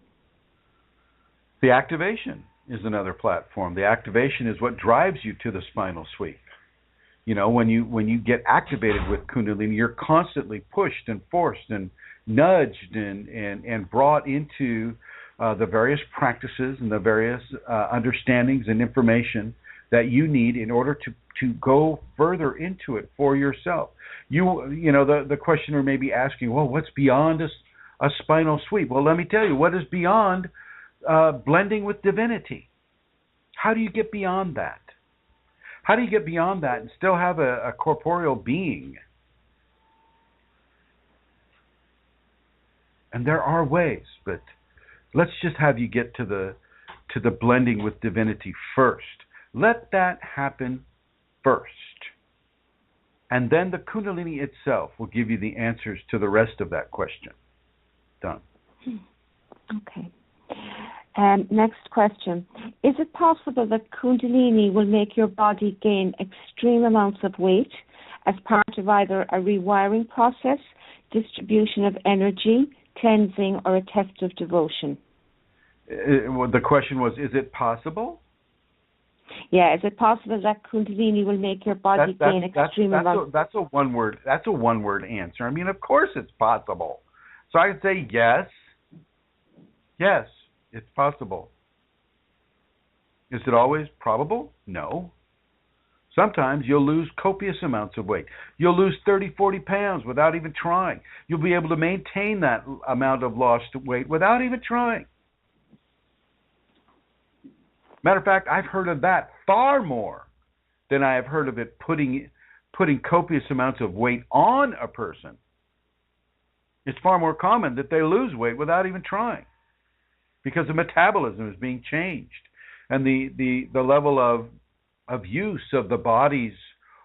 The activation is another platform. The activation is what drives you to the spinal sweep. When you get activated with Kundalini, you're constantly pushed and forced and nudged and brought into the various practices and the various understandings and information that you need in order to go further into it for yourself. The questioner may be asking, well, what's beyond a spinal sweep? Well, let me tell you, what is beyond blending with divinity? How do you get beyond that? How do you get beyond that and still have a corporeal being? And there are ways, but let's just have you get to the blending with divinity first. Let that happen first. And then the Kundalini itself will give you the answers to the rest of that question. Done. Okay. Next question. Is it possible that Kundalini will make your body gain extreme amounts of weight as part of either a rewiring process, distribution of energy, cleansing, or a test of devotion? The question was, is it possible? Yeah, is it possible that Kundalini will make your body gain extreme amounts? That's a one-word answer. I mean, of course it's possible. So I can say yes. Yes, it's possible. Is it always probable? No. Sometimes you'll lose copious amounts of weight. You'll lose 30, 40 pounds without even trying. You'll be able to maintain that amount of lost weight without even trying. Matter of fact, I've heard of that far more than I have heard of it putting copious amounts of weight on a person. It's far more common that they lose weight without even trying, because the metabolism is being changed, and the level of use of the body's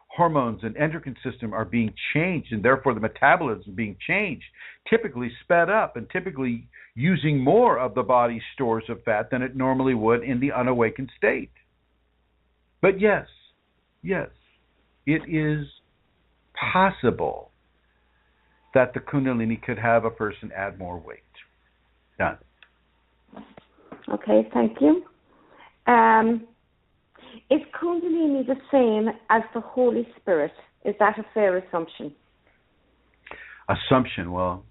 hormones and endocrine system are being changed, and therefore the metabolism being changed, typically sped up and typically using more of the body's stores of fat than it normally would in the unawakened state. But yes, it is possible that the Kundalini could have a person add more weight. Done. Okay, thank you. Is Kundalini the same as the Holy Spirit? Is that a fair assumption? Assumption, well,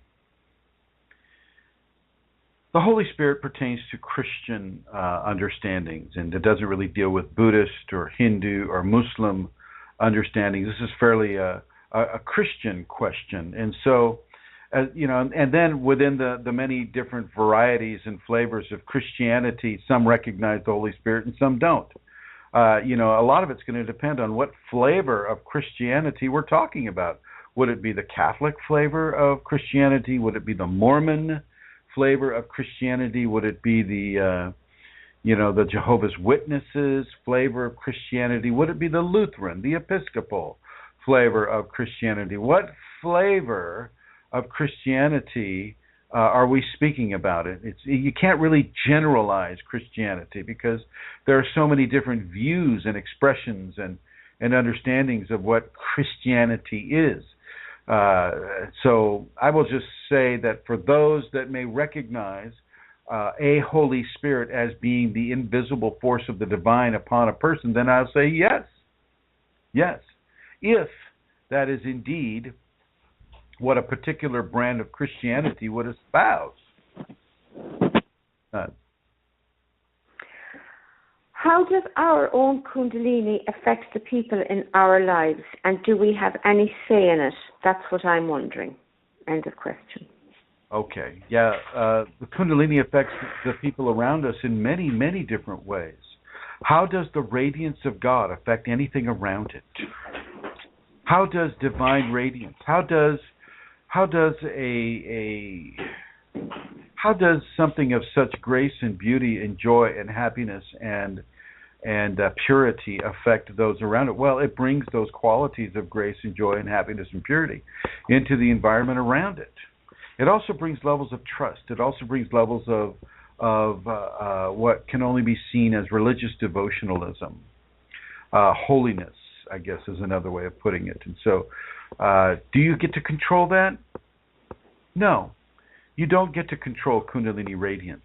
the Holy Spirit pertains to Christian understandings, and it doesn't really deal with Buddhist or Hindu or Muslim understandings. This is fairly a Christian question, and so, and then within the many different varieties and flavors of Christianity, some recognize the Holy Spirit and some don't. A lot of it's going to depend on what flavor of Christianity we're talking about. Would it be the Catholic flavor of Christianity? Would it be the Mormon flavor of Christianity? Would it be the Jehovah's Witnesses flavor of Christianity? Would it be the Lutheran, the Episcopal flavor of Christianity? What flavor of Christianity are we speaking about? You can't really generalize Christianity because there are so many different views and expressions and understandings of what Christianity is. So I will just say that for those that may recognize a Holy Spirit as being the invisible force of the divine upon a person, then I'll say yes. Yes. If that is indeed what a particular brand of Christianity would espouse. How does our own Kundalini affect the people in our lives, and do we have any say in it? That's what I'm wondering. End of question. Okay. Yeah, the Kundalini affects the people around us in many, many different ways. How does the radiance of God affect anything around it? How does divine radiance? How does something of such grace and beauty and joy and happiness and purity affect those around it? Well, it brings those qualities of grace and joy and happiness and purity into the environment around it. It also brings levels of trust. It also brings levels of what can only be seen as religious devotionalism. Holiness, I guess, is another way of putting it. And so, do you get to control that? No. You don't get to control Kundalini radiance.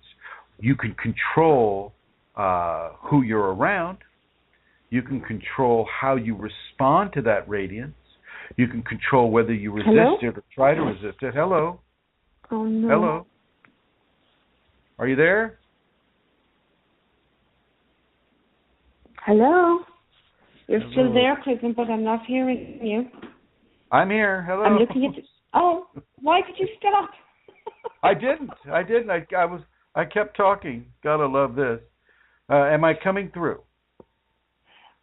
You can control who you're around. You can control how you respond to that radiance. You can control whether you resist it or try to resist it. Hello? Oh, no. Hello? Are you there? Hello? You're Hello. still there, chrism, but I'm not hearing you. I'm here. Hello. I'm looking at you. Oh, why did you stop? I didn't. I kept talking. Gotta love this. Am I coming through?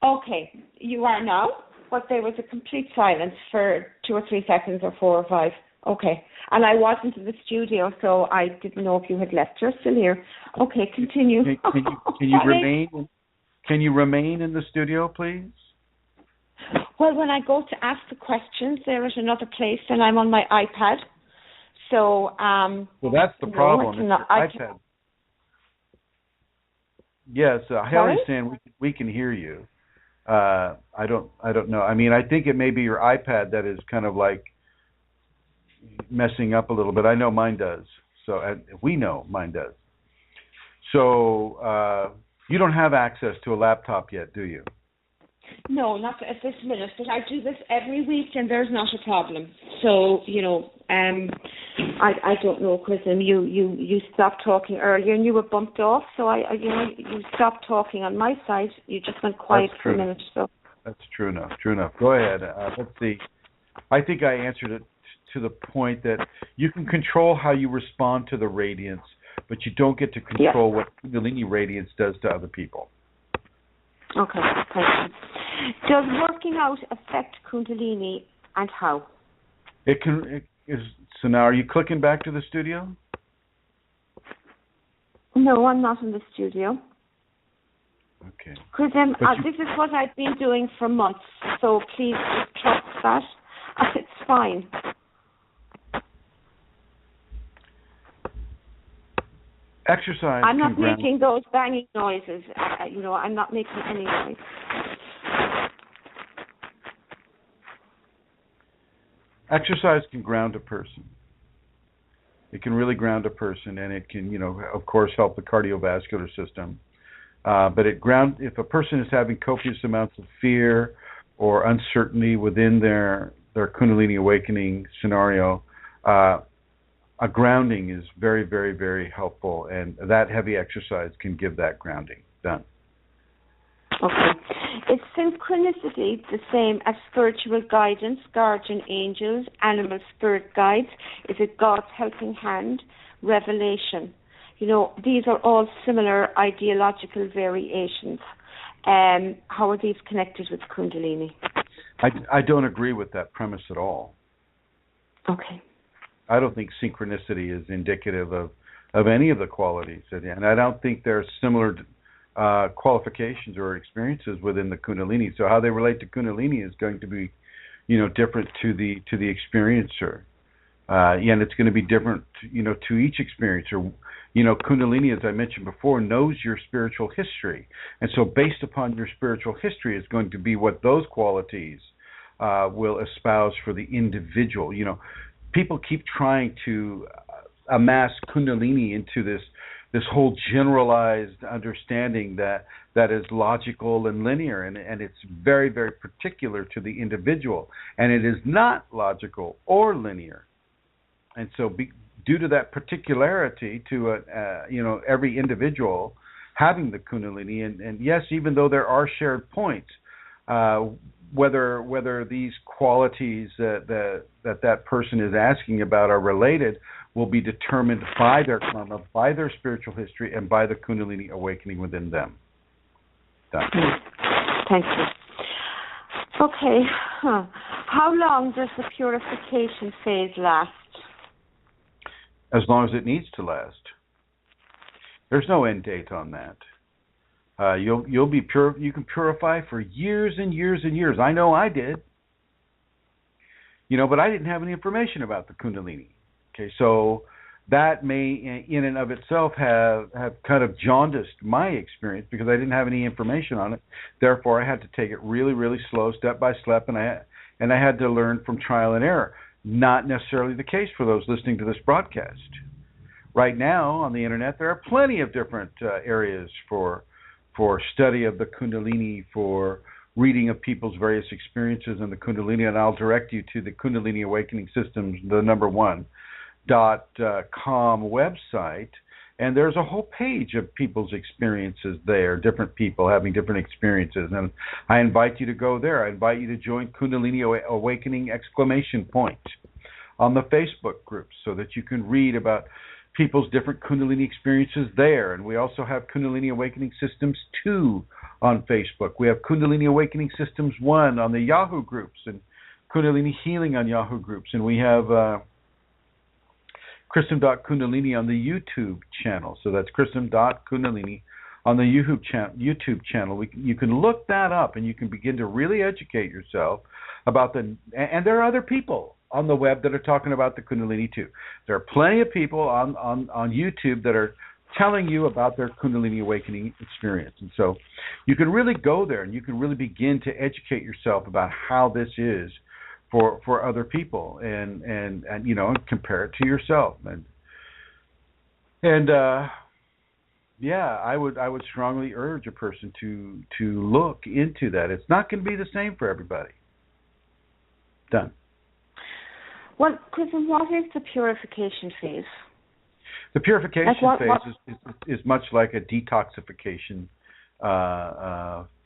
Okay, you are now, but there was a complete silence for 2 or 3 seconds or 4 or 5. Okay, and I wasn't in the studio, so I didn't know if you had left. You're still here. Okay, continue. Can you remain? Can you remain in the studio, please? Well, when I go to ask the questions, they're at another place, and I'm on my iPad. So, well, that's the problem. It's your iPad. Yes, I understand. We can hear you. I don't know. I mean, I think it may be your iPad that is kind of like messing up a little bit. I know mine does. So we know mine does. So you don't have access to a laptop yet, do you? No, not at this minute, but I do this every week and there's not a problem. So, I don't know, chrism, you stopped talking earlier and you were bumped off, so you stopped talking on my side. You just went quiet for a minute. So that's true enough. Go ahead. Let's see. I think I answered it to the point that you can control how you respond to the radiance, but you don't get to control what Kundalini radiance does to other people. Okay, thank you. Does working out affect Kundalini and how? It can. So now, are you clicking back to the studio? No, I'm not in the studio. Okay. chrism, this is what I've been doing for months, so please trust that. It's fine. Exercise. I'm not making those banging noises. I'm not making any noise. Exercise can ground a person. It can really ground a person, and it can, of course, help the cardiovascular system. But if a person is having copious amounts of fear or uncertainty within their Kundalini awakening scenario, a grounding is very, very, very helpful, and that heavy exercise can give that grounding. Done. Okay. Is synchronicity the same as spiritual guidance, guardian angels, animal spirit guides? Is it God's helping hand, revelation? These are all similar ideological variations. How are these connected with Kundalini? I don't agree with that premise at all. Okay. I don't think synchronicity is indicative of any of the qualities, and I don't think there are similar qualifications or experiences within the Kundalini. So how they relate to Kundalini is going to be, different to the experiencer, and it's going to be different, to each experiencer. Kundalini, as I mentioned before, knows your spiritual history, and so based upon your spiritual history is going to be what those qualities will espouse for the individual. People keep trying to amass Kundalini into this whole generalized understanding that is logical and linear, and it's very, very particular to the individual, and it is not logical or linear. And so due to that particularity to every individual having the Kundalini, and yes, even though there are shared points, whether these qualities that person is asking about are related will be determined by their karma, by their spiritual history, and by the Kundalini awakening within them. Thank you. Okay. How long does the purification phase last? As long as it needs to last. There's no end date on that. You'll be pure. You can purify for years and years and years. I know I did. But I didn't have any information about the Kundalini. Okay, so that may, in and of itself, have kind of jaundiced my experience because I didn't have any information on it. Therefore, I had to take it really, really slow, step by step, and I had to learn from trial and error. Not necessarily the case for those listening to this broadcast. Right now on the internet, there are plenty of different areas for study of the Kundalini, for reading of people's various experiences in the Kundalini, and I'll direct you to the Kundalini Awakening Systems, the .com website, and there's a whole page of people's experiences there, different people having different experiences, and I invite you to go there. I invite you to join Kundalini Awakening ! On the Facebook group so that you can read about people's different Kundalini experiences there. And we also have Kundalini Awakening Systems 2 on Facebook. We have Kundalini Awakening Systems 1 on the Yahoo groups and Kundalini Healing on Yahoo groups. And we have chrism.kundalini on the YouTube channel. So that's chrism.kundalini on the YouTube channel. You can look that up and you can begin to really educate yourself about and there are other people on the web that are talking about the Kundalini too. There are plenty of people on YouTube that are telling you about their Kundalini awakening experience. And so you can really go there and you can really begin to educate yourself about how this is for other people and compare it to yourself. I would strongly urge a person to look into that. It's not going to be the same for everybody. Done. Well, chrism, what is the purification phase? The purification phase is much like a detoxification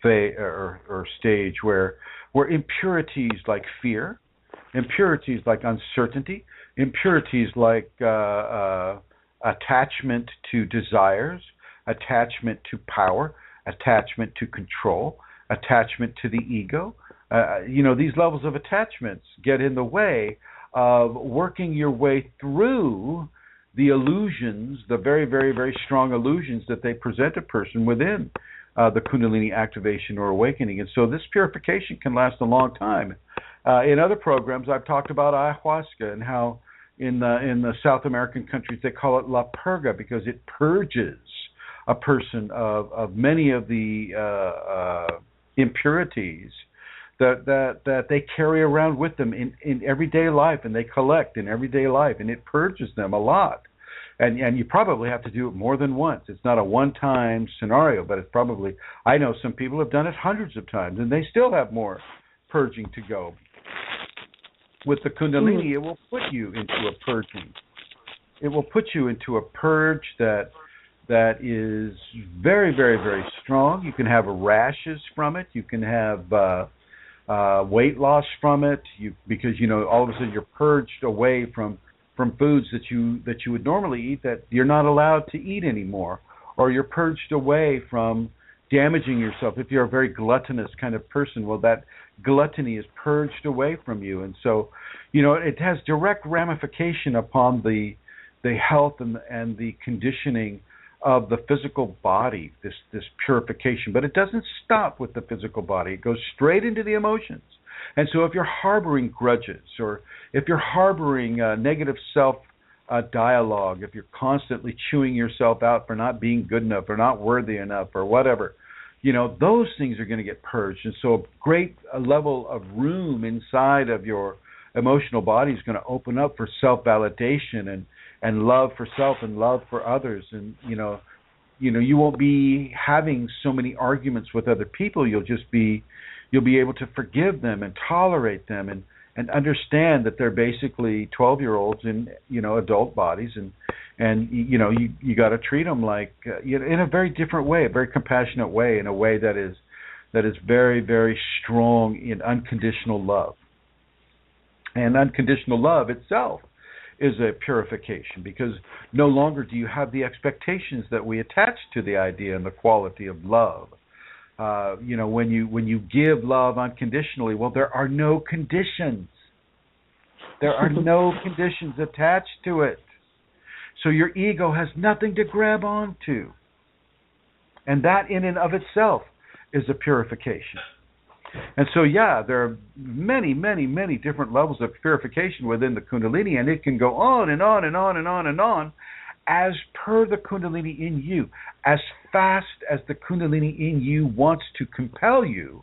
phase or stage where impurities like fear, impurities like uncertainty, impurities like attachment to desires, attachment to power, attachment to control, attachment to the ego. These levels of attachments get in the way of working your way through the illusions, the very, very, very strong illusions that they present a person within the Kundalini activation or awakening. And so this purification can last a long time. In other programs, I've talked about ayahuasca and how in the South American countries they call it la purga because it purges a person of many of the impurities that they carry around with them in everyday life, and they collect in everyday life, and it purges them a lot. And you probably have to do it more than once. It's not a one-time scenario, but it's probably, I know some people have done it hundreds of times, and they still have more purging to go. With the Kundalini, it will put you into a purging. It will put you into a purge that is very, very, very strong. You can have rashes from it. You can have weight loss from it, because all of a sudden you're purged away from foods that you would normally eat that you're not allowed to eat anymore, or you're purged away from damaging yourself. If you're a very gluttonous kind of person, well, that gluttony is purged away from you, and so it has direct ramification upon the health and the conditioning of the physical body, this purification. But it doesn't stop with the physical body. It goes straight into the emotions. And so if you're harboring grudges, or if you're harboring negative self-dialogue, if you're constantly chewing yourself out for not being good enough or not worthy enough or whatever, those things are going to get purged. And so a great level of room inside of your emotional body is going to open up for self-validation and love for self and love for others. And you won't be having so many arguments with other people. You'll be able to forgive them and tolerate them and understand that they're basically 12-year-olds in adult bodies, and you got to treat them like in a very different way, a very compassionate way, in a way that is very, very strong in unconditional love. And unconditional love itself is a purification, because no longer do you have the expectations that we attach to the idea and the quality of love. When you give love unconditionally, well, there are no conditions. There are no conditions attached to it. So your ego has nothing to grab onto. And that in and of itself is a purification. And so, there are many, many, many different levels of purification within the Kundalini, and it can go on and on and on and on and on as per the Kundalini in you, as fast as the Kundalini in you wants to compel you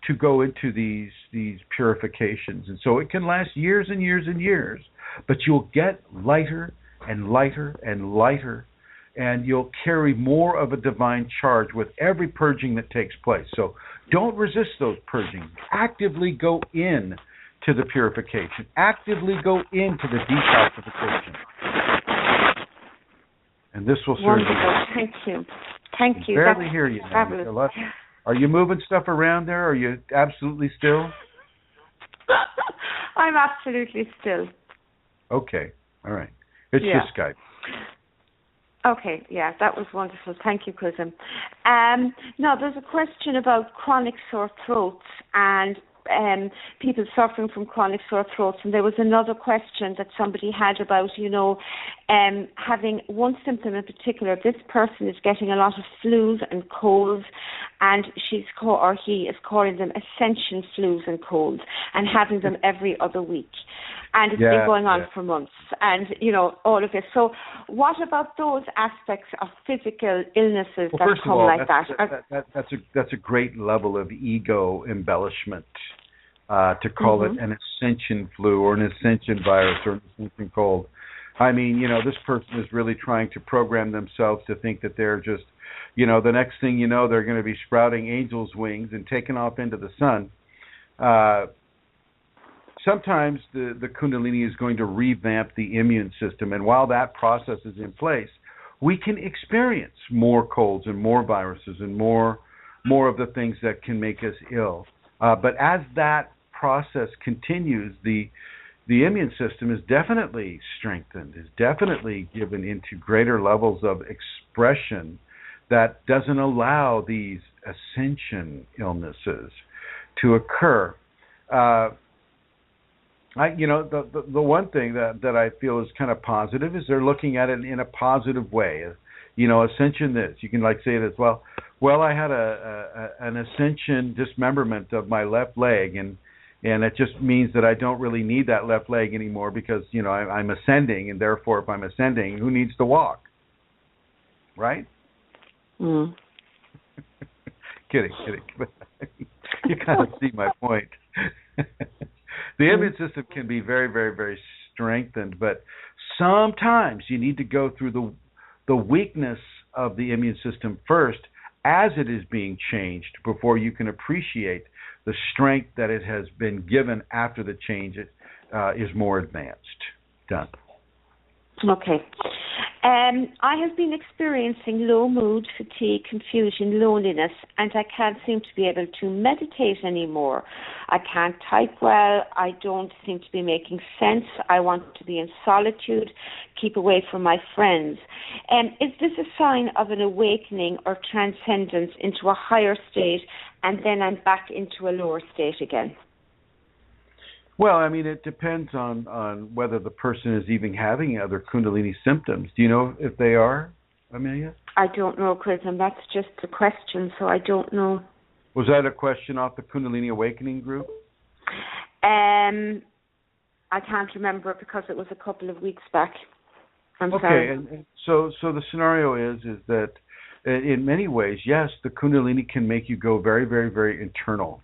to go into these purifications. And so it can last years and years and years, but you'll get lighter and lighter and lighter, and you'll carry more of a divine charge with every purging that takes place. So don't resist those purgings. Actively go in to the purification. Actively go into the detoxification. And this will serve you. Thank you. Thank you. Barely hear you now. Are you moving stuff around there, or are you absolutely still? I'm absolutely still. Okay. All right. It's just Skype. Okay, that was wonderful. Thank you, chrism. Now, there's a question about chronic sore throats and people suffering from chronic sore throats. And there was another question that somebody had about, having one symptom in particular. This person is getting a lot of flus and colds, and he is calling them ascension flus and colds, and having them every other week. And it's been going on for months, and, all of this. So what about those aspects of physical illnesses that come like that? That's a great level of ego embellishment to call it an ascension flu or an ascension virus or an ascension cold. I mean, this person is really trying to program themselves to think that they're just, the next thing you know, they're going to be sprouting angel's wings and taking off into the sun. Sometimes the Kundalini is going to revamp the immune system, and while that process is in place, we can experience more colds and more viruses and more of the things that can make us ill. But as that process continues, the immune system is definitely strengthened, is definitely given into greater levels of expression that doesn't allow these ascension illnesses to occur. The one thing that I feel is kind of positive is they're looking at it in a positive way. Ascension this. You can say it as well, I had an ascension dismemberment of my left leg, and it just means that I don't really need that left leg anymore because, I'm ascending, and therefore if I'm ascending, who needs to walk? Right? Mm. Kidding. You kind of see my point. The immune system can be very, very, very strengthened, but sometimes you need to go through the weakness of the immune system first as it is being changed before you can appreciate the strength that it has been given after the change is more advanced. Done. Okay. I have been experiencing low mood, fatigue, confusion, loneliness, and I can't seem to be able to meditate anymore. I can't type well. I don't seem to be making sense. I want to be in solitude, keep away from my friends. Is this a sign of an awakening or transcendence into a higher state, and then I'm back into a lower state again? Well, I mean, it depends on whether the person is even having other Kundalini symptoms. Do you know if they are, Amelia? I don't know, chrism. That's just a question, so I don't know. Was that a question off the Kundalini Awakening group? I can't remember it because it was a couple of weeks back. I'm sorry. And so the scenario is that in many ways, yes, the Kundalini can make you go very, very, very internal.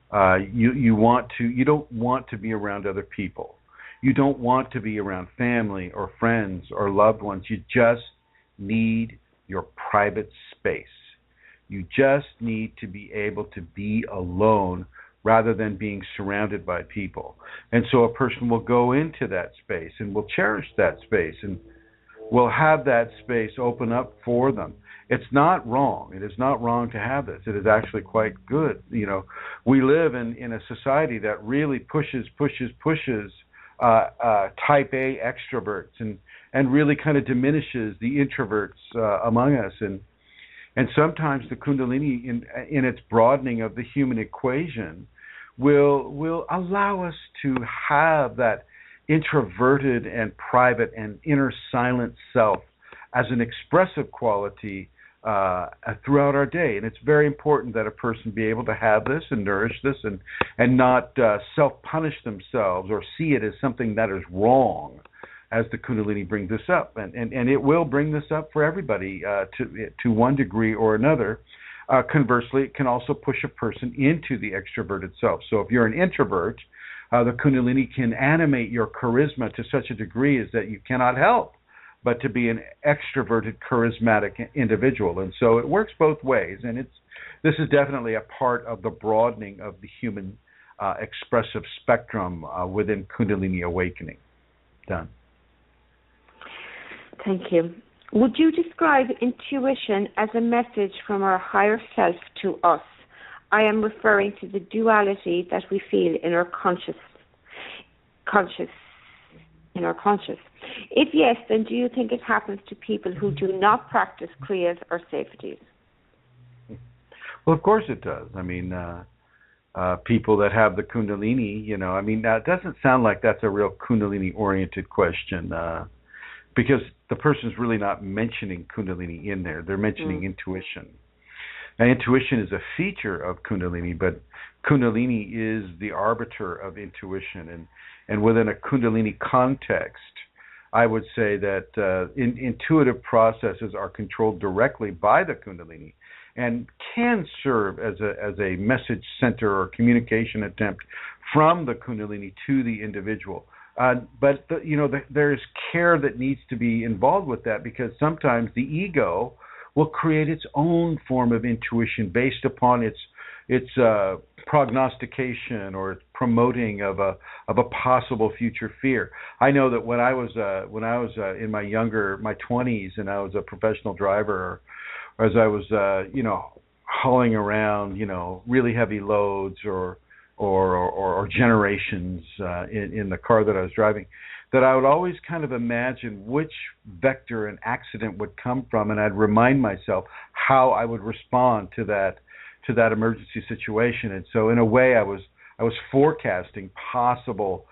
You don't want to be around other people. You don't want to be around family or friends or loved ones. You just need your private space. You just need to be able to be alone rather than being surrounded by people. And so a person will go into that space and will cherish that space and will have that space open up for them. It's not wrong. It is not wrong to have this. It is actually quite good. We live in a society that really pushes type A extroverts and really kind of diminishes the introverts among us. And And sometimes the Kundalini, in its broadening of the human equation, will allow us to have that introverted and private and inner silent self as an expressive quality throughout our day. And it's very important that a person be able to have this and nourish this and not self-punish themselves or see it as something that is wrong, as the Kundalini brings this up. And it will bring this up for everybody to one degree or another. Conversely, it can also push a person into the extroverted self. So if you're an introvert, the Kundalini can animate your charisma to such a degree as that you cannot help but to be an extroverted, charismatic individual. And so it works both ways. And this is definitely a part of the broadening of the human expressive spectrum within Kundalini awakening. Done. Thank you. Would you describe intuition as a message from our higher self to us? I am referring to the duality that we feel in our conscious. If yes, then do you think it happens to people who do not practice kriyas or safeties? Well, of course it does. I mean, people that have the Kundalini, it doesn't sound like that's a real Kundalini-oriented question. Because the person's really not mentioning Kundalini in there. They're mentioning intuition. Now, intuition is a feature of Kundalini, but Kundalini is the arbiter of intuition. And within a Kundalini context, I would say that intuitive processes are controlled directly by the Kundalini and can serve as a message center or communication attempt from the Kundalini to the individual. But there's care that needs to be involved with that, because sometimes the ego will create its own form of intuition based upon its prognostication or its promoting of a possible future fear. I know that when I was in my 20s and I was a professional driver, or as I was hauling around really heavy loads or generations in the car that I was driving, that I would always kind of imagine which vector an accident would come from, and I'd remind myself how I would respond to that emergency situation. And so in a way I was forecasting possible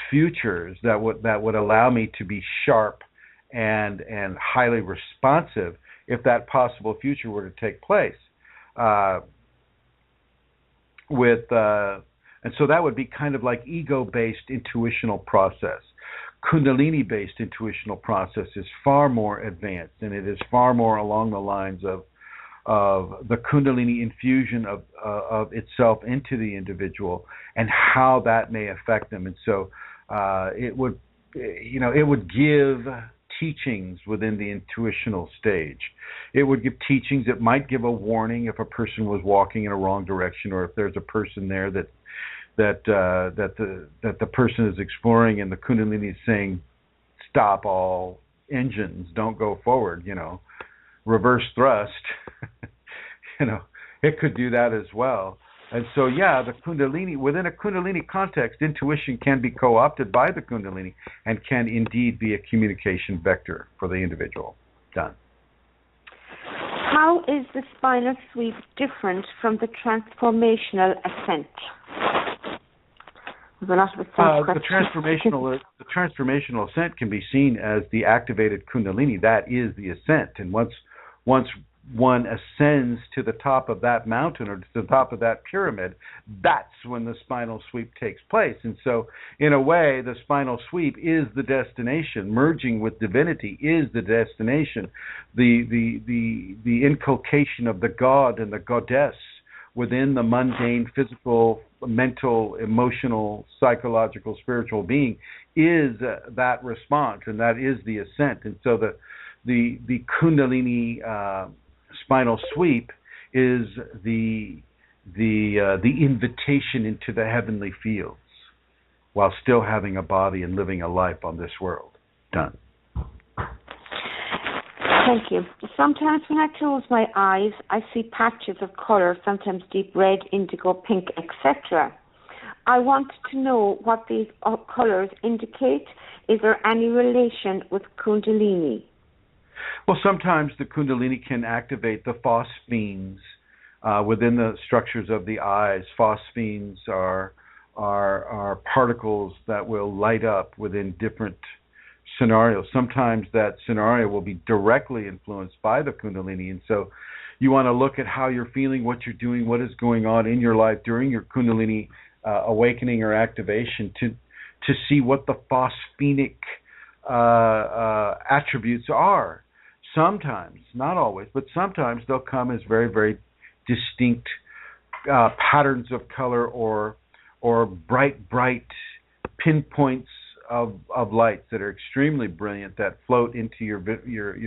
futures that would allow me to be sharp and highly responsive if that possible future were to take place. And so that would be kind of like ego-based intuitional process. Kundalini-based intuitional process is far more advanced, and it is far more along the lines of the Kundalini infusion of itself into the individual and how that may affect them. And so it would give teachings within the intuitional stage. It would give teachings that might give a warning if a person was walking in a wrong direction, or if there's a person there that the person is exploring, and the Kundalini is saying, stop all engines, don't go forward, reverse thrust. It could do that as well. And so, the Kundalini, within a Kundalini context, intuition can be co-opted by the Kundalini and can indeed be a communication vector for the individual. Done. How is the spinal sweep different from the transformational ascent? There's a lot of the transformational ascent can be seen as the activated Kundalini. That is the ascent. And once one ascends to the top of that mountain or to the top of that pyramid, that's when the spinal sweep takes place. And so, in a way, the spinal sweep is the destination. Merging with divinity is the destination. The inculcation of the god and the goddess within the mundane, physical, mental, emotional, psychological, spiritual being is that response, and that is the ascent. And so the Kundalini spinal sweep is the invitation into the heavenly fields while still having a body and living a life on this world. Done. Thank you. Sometimes when I close my eyes, I see patches of colour, sometimes deep red, indigo, pink, etc. I want to know what these colours indicate. Is there any relation with Kundalini? Well, sometimes the Kundalini can activate the phosphenes within the structures of the eyes. Phosphenes are particles that will light up within different scenarios. Sometimes that scenario will be directly influenced by the Kundalini, and so you want to look at how you're feeling, what you're doing, what is going on in your life during your Kundalini awakening or activation to see what the phosphenic attributes are. Sometimes, not always, but sometimes they'll come as very, very distinct patterns of color or bright pinpoints of lights that are extremely brilliant that float into your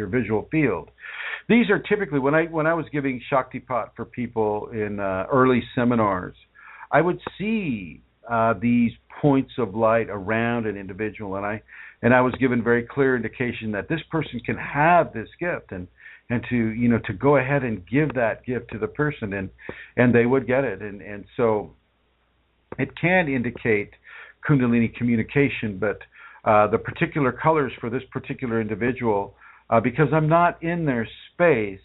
visual field. These are typically, when I was giving Shaktipat for people in early seminars, I would see these points of light around an individual, and I was given very clear indication that this person can have this gift, and to go ahead and give that gift to the person, and they would get it, and so it can indicate Kundalini communication, but the particular colors for this particular individual, because I'm not in their space,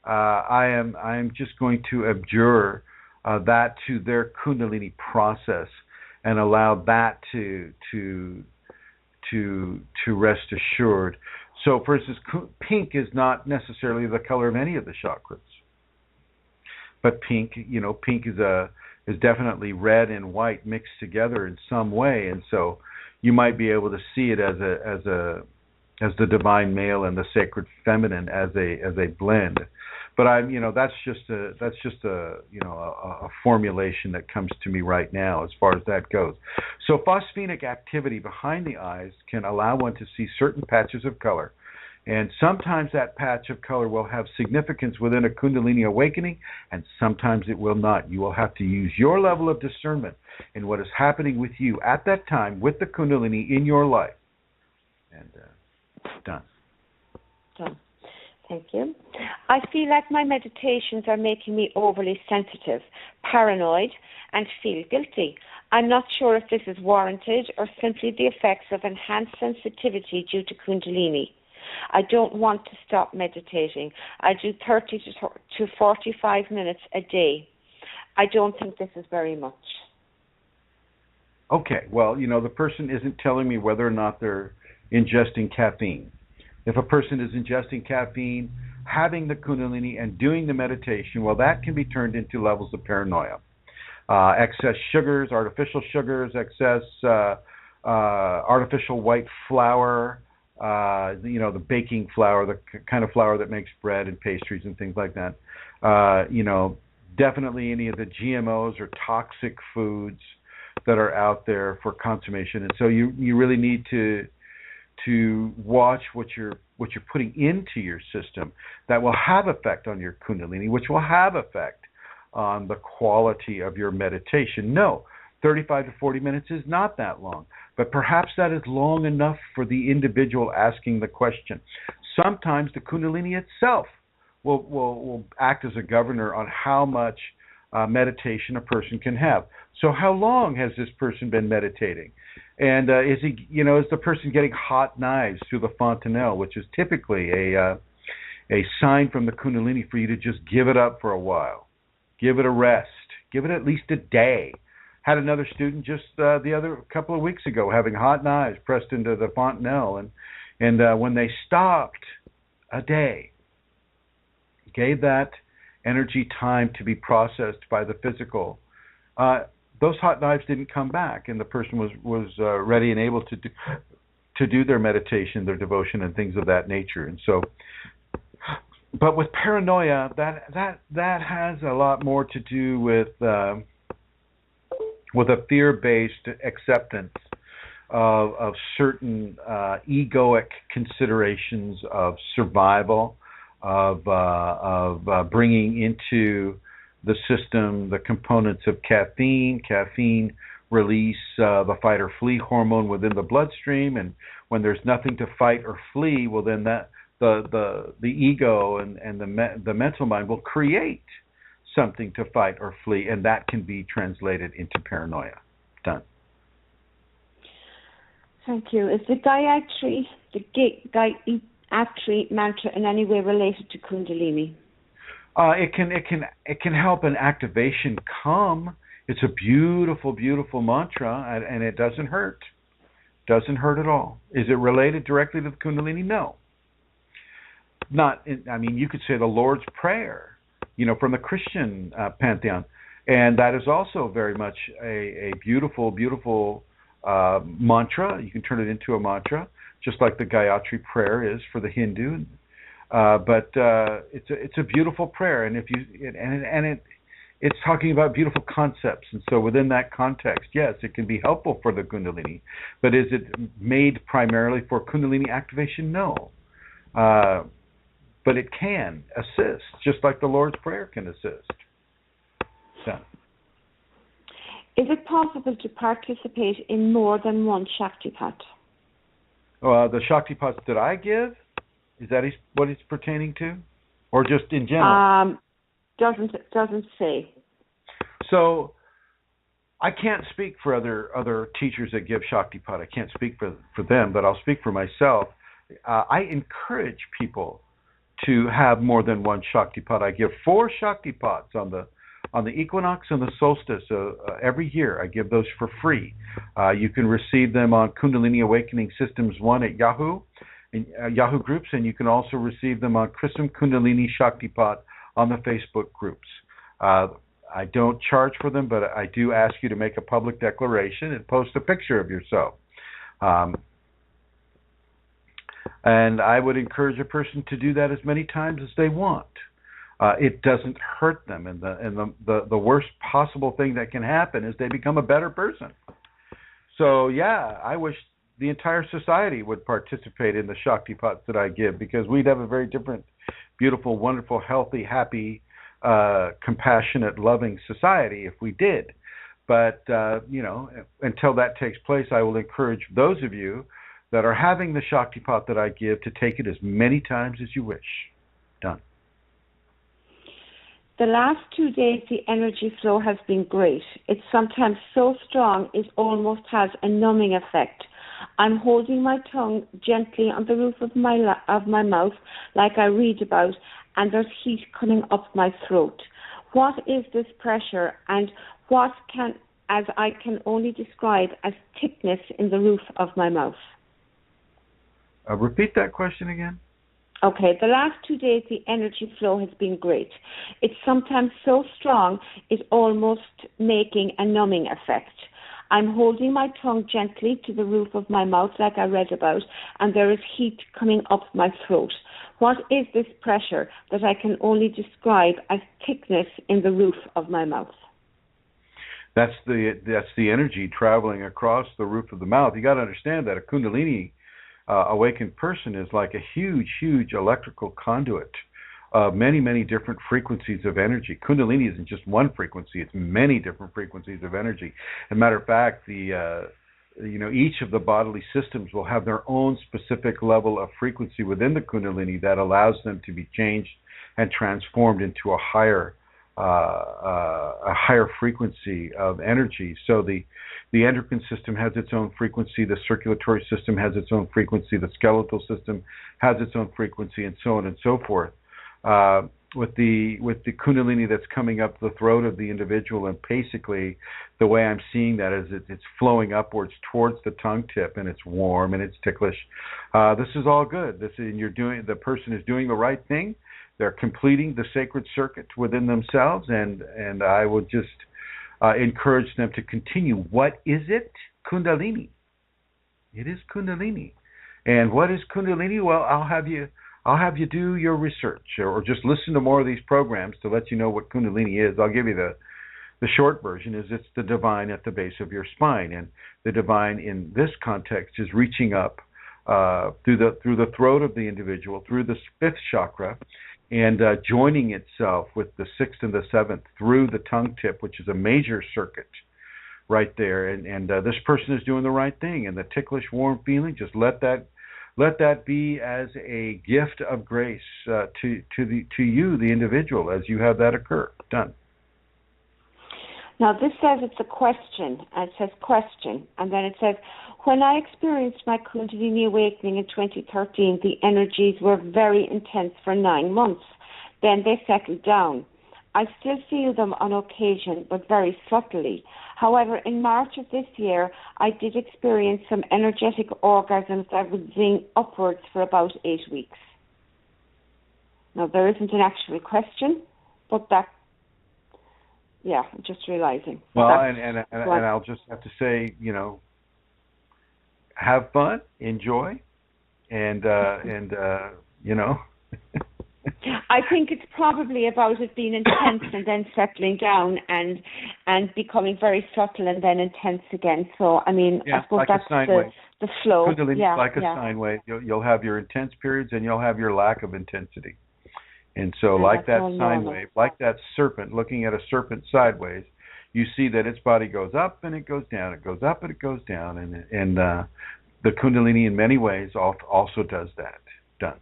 I am just going to abjure that to their Kundalini process and allow that to rest assured. So, for instance, pink is not necessarily the color of any of the chakras, but pink is definitely red and white mixed together in some way, and so you might be able to see it as the divine male and the sacred feminine as a blend. But that's just a formulation that comes to me right now as far as that goes. So phosphenic activity behind the eyes can allow one to see certain patches of color. And sometimes that patch of color will have significance within a Kundalini awakening, and sometimes it will not. You will have to use your level of discernment in what is happening with you at that time with the Kundalini in your life. And done. Done. Thank you. I feel like my meditations are making me overly sensitive, paranoid, and feel guilty. I'm not sure if this is warranted or simply the effects of enhanced sensitivity due to Kundalini. I don't want to stop meditating. I do 30 to 45 minutes a day. I don't think this is very much. Okay, well, the person isn't telling me whether or not they're ingesting caffeine. If a person is ingesting caffeine, having the Kundalini and doing the meditation, well, that can be turned into levels of paranoia. Excess sugars, excess artificial white flour, the baking flour, the kind of flour that makes bread and pastries and things like that. Definitely any of the GMOs or toxic foods that are out there for consummation. And so you really need to watch what you're putting into your system that will have effect on your Kundalini, which will have effect on the quality of your meditation. No, 35 to 40 minutes is not that long, but perhaps that is long enough for the individual asking the question. Sometimes the Kundalini itself will act as a governor on how much meditation a person can have. So how long has this person been meditating? And is the person getting hot knives through the fontanelle, which is typically a sign from the Kundalini for you to just give it up for a while, give it a rest, give it at least a day. Had another student just the other couple of weeks ago having hot knives pressed into the fontanelle, and when they stopped a day, gave that energy time to be processed by the physical, those hot knives didn't come back, and the person was ready and able to do their meditation, their devotion, and things of that nature. And so, but with paranoia, that has a lot more to do with a fear-based acceptance of certain egoic considerations of survival, of bringing into the system the components of caffeine. Caffeine release the fight or flee hormone within the bloodstream, and when there's nothing to fight or flee, well, then that the ego and the mental mind will create something to fight or flee, and that can be translated into paranoia. Done. Thank you. Is the Gayatri, actually mantra in any way related to Kundalini? It can help an activation come. It's a beautiful, beautiful mantra, and it doesn't hurt. Doesn't hurt at all. Is it related directly to the Kundalini? No. You could say the Lord's Prayer, from the Christian pantheon, and that is also very much a beautiful, beautiful mantra. You can turn it into a mantra, just like the Gayatri prayer is for the Hindu. But it's a beautiful prayer, and it's talking about beautiful concepts, and so within that context, yes, it can be helpful for the Kundalini. But is it made primarily for Kundalini activation? No. But it can assist, just like the Lord's Prayer can assist. So. Is it possible to participate in more than one Shaktipat? The Shaktipat that I give, is that what it's pertaining to? Or just in general? Doesn't say. So I can't speak for other teachers that give Shaktipat. I can't speak for them, but I'll speak for myself. I encourage people to have more than one Shaktipat. I give 4 Shaktipats on the equinox and the solstice every year. I give those for free. You can receive them on Kundalini Awakening Systems 1 at Yahoo groups, and you can also receive them on chrism Kundalini Shaktipat on the Facebook groups. I don't charge for them, but I do ask you to make a public declaration and post a picture of yourself. And I would encourage a person to do that as many times as they want. It doesn't hurt them, and the worst possible thing that can happen is they become a better person. So yeah, I wish the entire society would participate in the Shaktipats that I give, because we'd have a very different, beautiful, wonderful, healthy, happy, compassionate, loving society if we did. But until that takes place, I will encourage those of you that are having the Shaktipat that I give to take it as many times as you wish. Done. The last 2 days, the energy flow has been great. It's sometimes so strong it almost has a numbing effect. I'm holding my tongue gently on the roof of my mouth, like I read about, and there's heat coming up my throat. What is this pressure, and what I can only describe as thickness in the roof of my mouth? Repeat that question again. Okay, the last 2 days the energy flow has been great. It's sometimes so strong it's almost making a numbing effect. I'm holding my tongue gently to the roof of my mouth like I read about, and there is heat coming up my throat. What is this pressure that I can only describe as thickness in the roof of my mouth? That's the energy traveling across the roof of the mouth. You got to understand that a Kundalini awakened person is like a huge, huge electrical conduit of many, many different frequencies of energy. Kundalini isn't just one frequency; it's many different frequencies of energy. As a matter of fact, each of the bodily systems will have their own specific level of frequency within the Kundalini that allows them to be changed and transformed into a higher frequency of energy. So the endocrine system has its own frequency, the circulatory system has its own frequency, the skeletal system has its own frequency, and so on and so forth. With the Kundalini that's coming up the throat of the individual, and basically the way I'm seeing that is it's flowing upwards towards the tongue tip, and it's warm and it's ticklish. This is all good. The person is doing the right thing. They're completing the sacred circuit within themselves, and I would just encourage them to continue. What is it? Kundalini. It is Kundalini. And what is Kundalini? Well, I'll have you do your research, or just listen to more of these programs to let you know what Kundalini is. I'll give you the short version. Is it's the divine at the base of your spine, and the divine in this context is reaching up through the throat of the individual, through the 5th chakra, and joining itself with the 6th and the 7th through the tongue tip, which is a major circuit right there. And this person is doing the right thing, and the ticklish, warm feeling, just let that be as a gift of grace to you, the individual, as you have that occur. Done. Now, this says it's a question, and it says question, and then it says, when I experienced my Kundalini awakening in 2013, the energies were very intense for 9 months. Then they settled down. I still feel them on occasion, but very subtly. However, in March of this year, I did experience some energetic orgasms that would zing upwards for about 8 weeks. Now, there isn't an actual question, but that, yeah, I'm just realizing. Well, and I'll just have to say, have fun, enjoy, and I think it's probably about it being intense and then settling down and becoming very subtle and then intense again. So, I mean, I suppose like that's the flow. Kundalini is like a sine wave. You'll have your intense periods and you'll have your lack of intensity. And so like that sine wave, like that serpent, looking at a serpent sideways, you see that its body goes up and it goes down, it goes up and it goes down, and the Kundalini in many ways also does that. Done.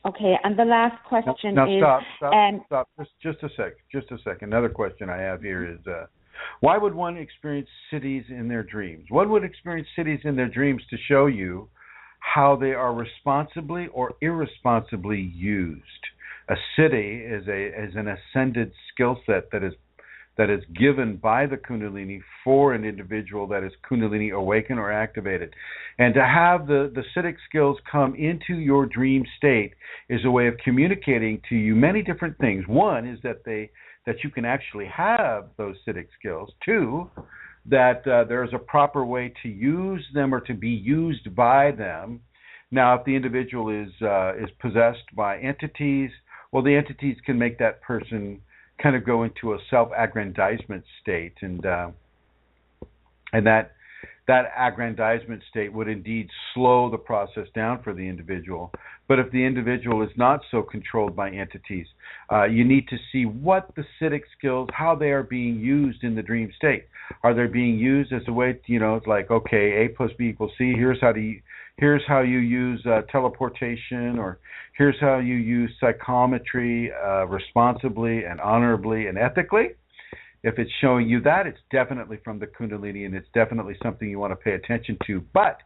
Okay, and the last question now is... stop. Just a sec. Another question I have here is, why would one experience cities in their dreams? One would experience cities in their dreams to show you how they are responsibly or irresponsibly used. A city is an ascended skill set that is given by the Kundalini for an individual that is Kundalini awakened or activated. And to have the Siddhic skills come into your dream state is a way of communicating to you many different things. One is that you can actually have those Siddhic skills. Two, that there is a proper way to use them or to be used by them. Now, if the individual is possessed by entities, well, the entities can make that person kind of go into a self-aggrandizement state, and that aggrandizement state would indeed slow the process down for the individual. But if the individual is not so controlled by entities, you need to see what the Siddhic skills, how they are being used in the dream state. Are they being used as a way, it's like, okay, A plus B equals C, here's how you use teleportation, or here's how you use psychometry responsibly and honorably and ethically. If it's showing you that, it's definitely from the Kundalini, and it's definitely something you want to pay attention to. But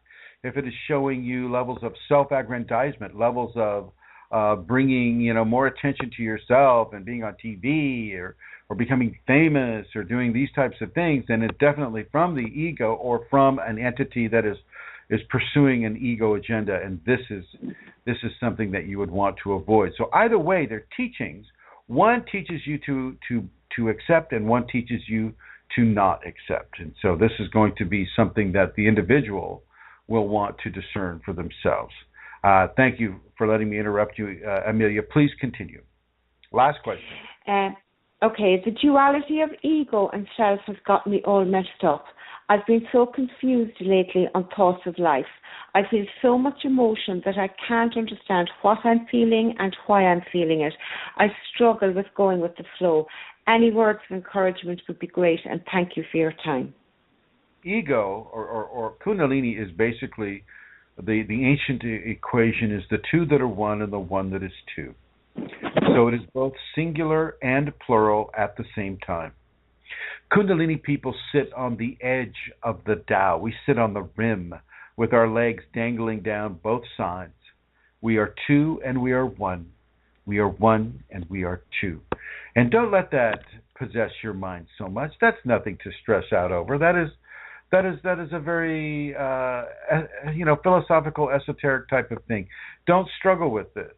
if it is showing you levels of self-aggrandizement, levels of bringing more attention to yourself and being on TV or becoming famous or doing these types of things, then it's definitely from the ego or from an entity that is pursuing an ego agenda, and this is something that you would want to avoid. So either way, they're teachings. One teaches you to accept, and one teaches you to not accept. And so this is going to be something that the individual will want to discern for themselves. Thank you for letting me interrupt you, Amelia. Please continue. Last question. Okay, the duality of ego and self has got me all messed up. I've been so confused lately on thoughts of life. I feel so much emotion that I can't understand what I'm feeling and why I'm feeling it. I struggle with going with the flow. Any words of encouragement would be great, and thank you for your time. Ego or Kundalini is basically the ancient equation is the two that are one and the one that is two. So it is both singular and plural at the same time. Kundalini people sit on the edge of the Tao. We sit on the rim with our legs dangling down both sides. We are two and we are one. We are one and we are two. And don't let that possess your mind so much. That's nothing to stress out over. That is a very philosophical, esoteric type of thing. Don't struggle with this.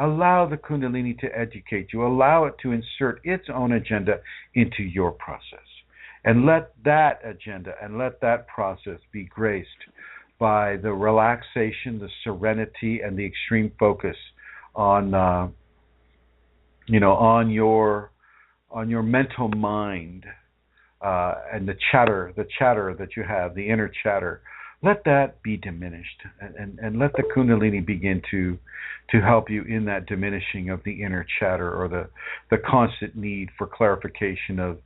Allow the Kundalini to educate you. Allow it to insert its own agenda into your process. And let that agenda and let that process be graced by the relaxation, the serenity, and the extreme focus on your mental mind and the chatter that you have, the inner chatter. Let that be diminished, and let the Kundalini begin to help you in that diminishing of the inner chatter or the constant need for clarification of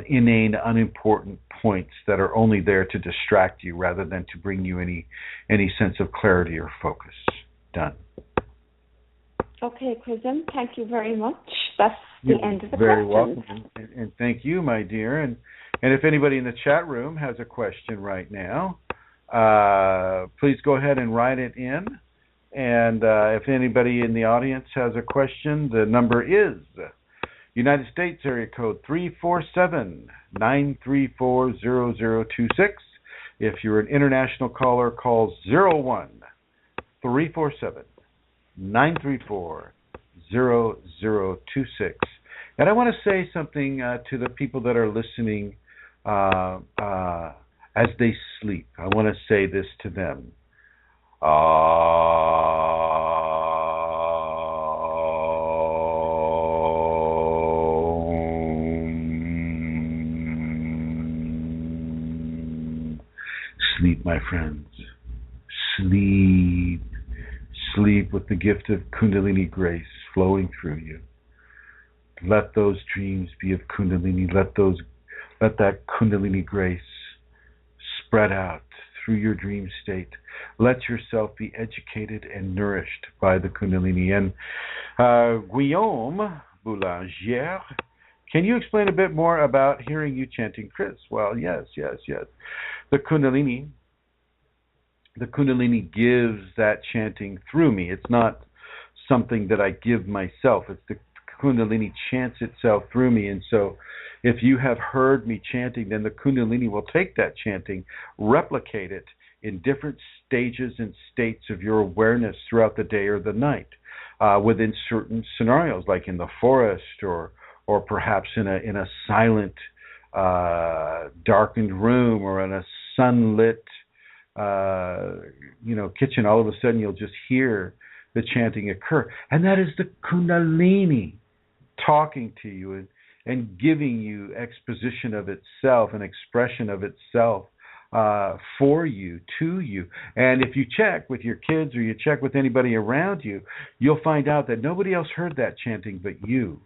inane, unimportant points that are only there to distract you rather than to bring you any sense of clarity or focus. Done. Okay, chrism, thank you very much. That's the end of the very questions. welcome, and thank you, my dear. And if anybody in the chat room has a question right now, please go ahead and write it in. And if anybody in the audience has a question, the number is United States area code 347-934-0026. If you're an international caller, call 01-347-934-0026. And I want to say something to the people that are listening as they sleep. I want to say this to them. Sleep, my friends. Sleep. Sleep with the gift of Kundalini grace flowing through you. Let those dreams be of Kundalini. Let that Kundalini grace spread out through your dream state. Let yourself be educated and nourished by the Kundalini. And Guillaume Boulanger, can you explain a bit more about hearing you chanting Chris? Well, yes. The Kundalini gives that chanting through me. It's not something that I give myself. It's the Kundalini chants itself through me. And so if you have heard me chanting, then the Kundalini will take that chanting, replicate it in different stages and states of your awareness throughout the day or the night, within certain scenarios, like in the forest or perhaps in a silent, darkened room, or in a sunlit kitchen. All of a sudden you'll just hear the chanting occur. And that is the Kundalini talking to you and giving you exposition of itself and expression of itself for you, to you. And if you check with your kids or you check with anybody around you, you'll find out that nobody else heard that chanting but you.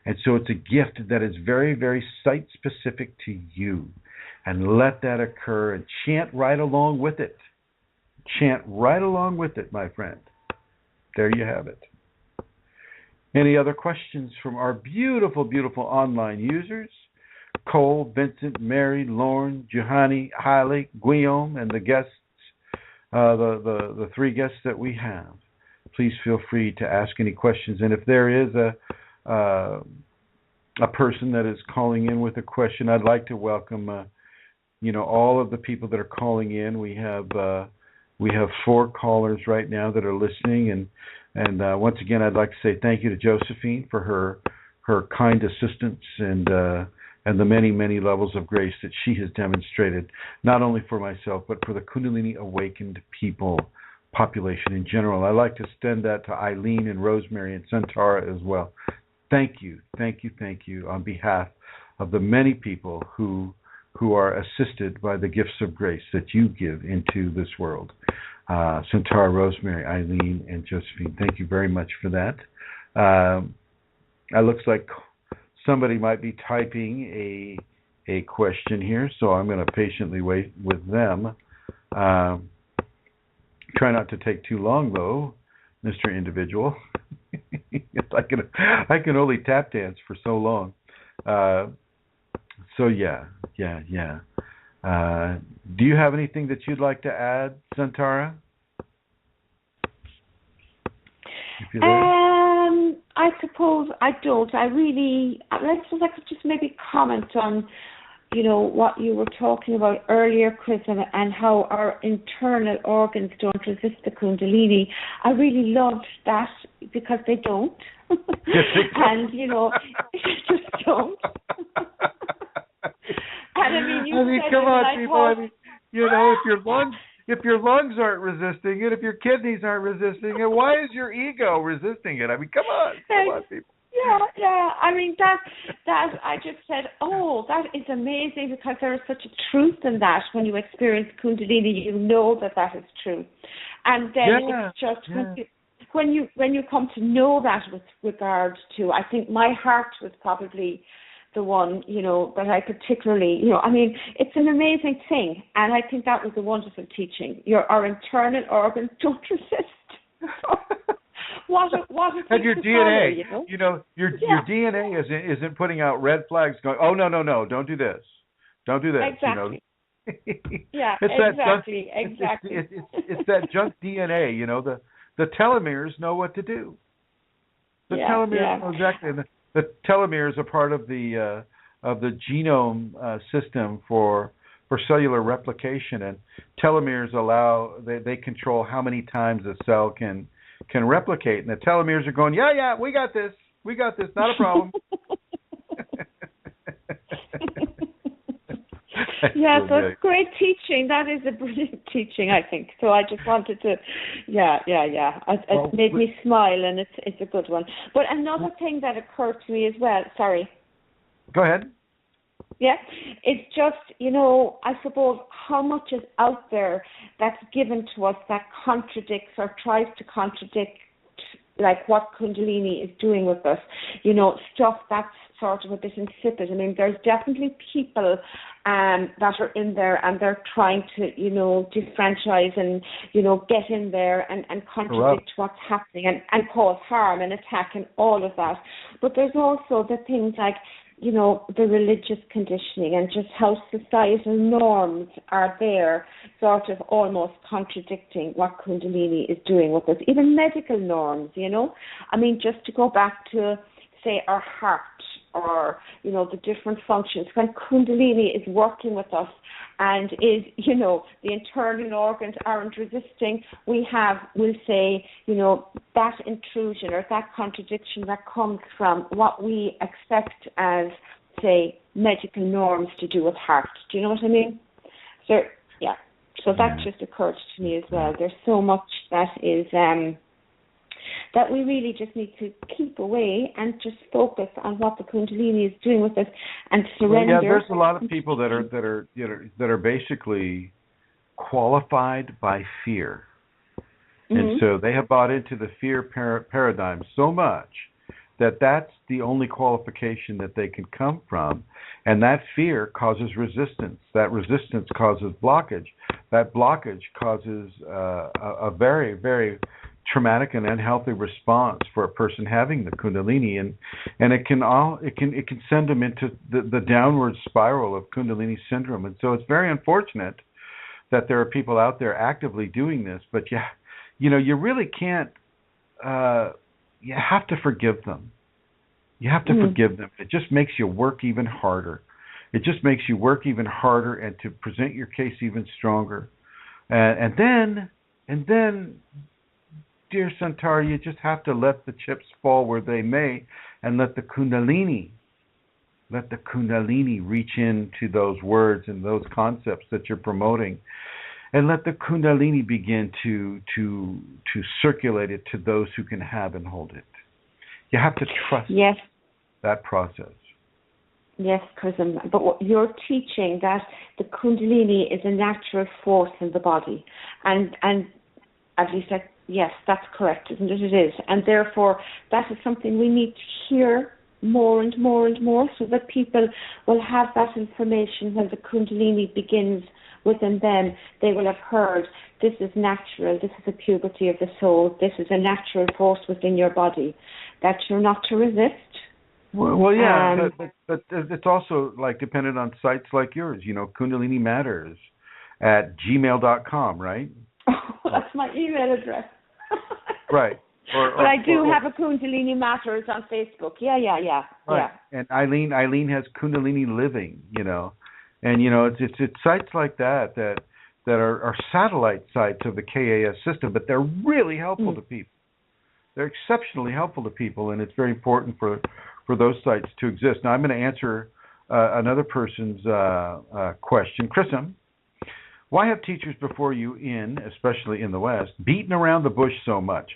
And so it's a gift that is very, very site-specific to you. And let that occur and chant right along with it. Chant right along with it, my friend. There you have it. Any other questions from our beautiful, beautiful online users? Cole, Vincent, Mary, Lauren, Johanny, Haile, Guillaume, and the guests, the three guests that we have. Please feel free to ask any questions. And if there is a person that is calling in with a question, I'd like to welcome all of the people that are calling in. We have 4 callers right now that are listening, and once again, I'd like to say thank you to Josephine for her kind assistance and the many, many levels of grace that she has demonstrated, not only for myself, but for the Kundalini awakened people population in general. I'd like to extend that to Eileen and Rosemary and Santara as well. Thank you on behalf of the many people who are assisted by the gifts of grace that you give into this world. Santara, Rosemary, Eileen, and Josephine, thank you very much for that. It looks like somebody might be typing a question here, so I'm going to patiently wait with them. Try not to take too long, though, Mr. Individual. I can only tap dance for so long. So yeah. Do you have anything that you'd like to add, Santara? I suppose I don't. I suppose I could just maybe comment on, what you were talking about earlier, Chris, and how our internal organs don't resist the Kundalini. I really loved that because they don't. And, they just don't. And come on, people. If your lungs aren't resisting it, if your kidneys aren't resisting it, why is your ego resisting it? Come on, people. Yeah. That I just said, that is amazing, because there is such a truth in that. When you experience Kundalini, you know that is true. And then it's just when you come to know that with regard to, I think my heart was probably the one, that I particularly, it's an amazing thing. And I think that was a wonderful teaching. Our internal organs don't resist. what a and your thing to DNA, follow, you know? your DNA isn't putting out red flags going, oh, no, don't do this. Don't do this. Exactly. Yeah, it's exactly. It's that junk DNA, the telomeres know what to do. The telomeres know exactly. And the telomeres are part of the genome system for cellular replication, and telomeres they control how many times a cell can replicate, and the telomeres are going, yeah, we got this, not a problem. Yeah, so it's great teaching. That is a brilliant teaching, I think. So I just wanted to, it made me smile, and it's a good one. But another thing that occurred to me as well, sorry. Go ahead. Yeah, it's just, I suppose how much is out there that's given to us that contradicts or tries to contradict like what Kundalini is doing with us, stuff that's sort of a bit insipid. I mean, there's definitely people that are in there and they're trying to, defranchise and, get in there and contradict what's happening and cause harm and attack and all of that. But there's also the things like, the religious conditioning and just how societal norms are there, sort of almost contradicting what Kundalini is doing with us. Even medical norms, I mean, just to go back to, say, our heart or, the different functions. When Kundalini is working with us and is, the internal organs aren't resisting, we'll say, that intrusion or that contradiction that comes from what we expect as, say, medical norms to do with heart. Do you know what I mean? So, yeah. So that just occurred to me as well. There's so much that is... that we really just need to keep away and just focus on what the Kundalini is doing with us and surrender. Yeah, there's a lot of people that are basically qualified by fear, and so they have bought into the fear paradigm so much that that's the only qualification that they can come from, and that fear causes resistance. That resistance causes blockage. That blockage causes a very, very traumatic and unhealthy response for a person having the Kundalini, and it can send them into the downward spiral of Kundalini syndrome. And so it's very unfortunate that there are people out there actively doing this, but you really can't. You have to forgive them. You have to forgive them. It just makes you work even harder. It just makes you work even harder and to present your case even stronger. And then, dear Santara, you just have to let the chips fall where they may and let the Kundalini reach into those words and those concepts that you're promoting, and let the Kundalini begin to circulate it to those who can have and hold it. You have to trust that process. Yes, chrism. But what you're teaching that the Kundalini is a natural force in the body, and at least yes, that's correct, isn't it? It is, and therefore that is something we need to hear more and more and more, so that people will have that information when the Kundalini begins within them. They will have heard this is natural, this is a puberty of the soul, this is a natural force within your body that you're not to resist. Well, yeah, but it's also like dependent on sites like yours. Kundalini Matters at gmail.com, right? Oh, that's my email address. Right. But I do have a Kundalini Matters on Facebook. Yeah. Right. Yeah. And Eileen has Kundalini Living, and it's sites like that are satellite sites of the KAS system, but they're really helpful to people. They're exceptionally helpful to people, and it's very important for those sites to exist. Now, I'm going to answer another person's question. chrism, why have teachers before you especially in the West, beaten around the bush so much?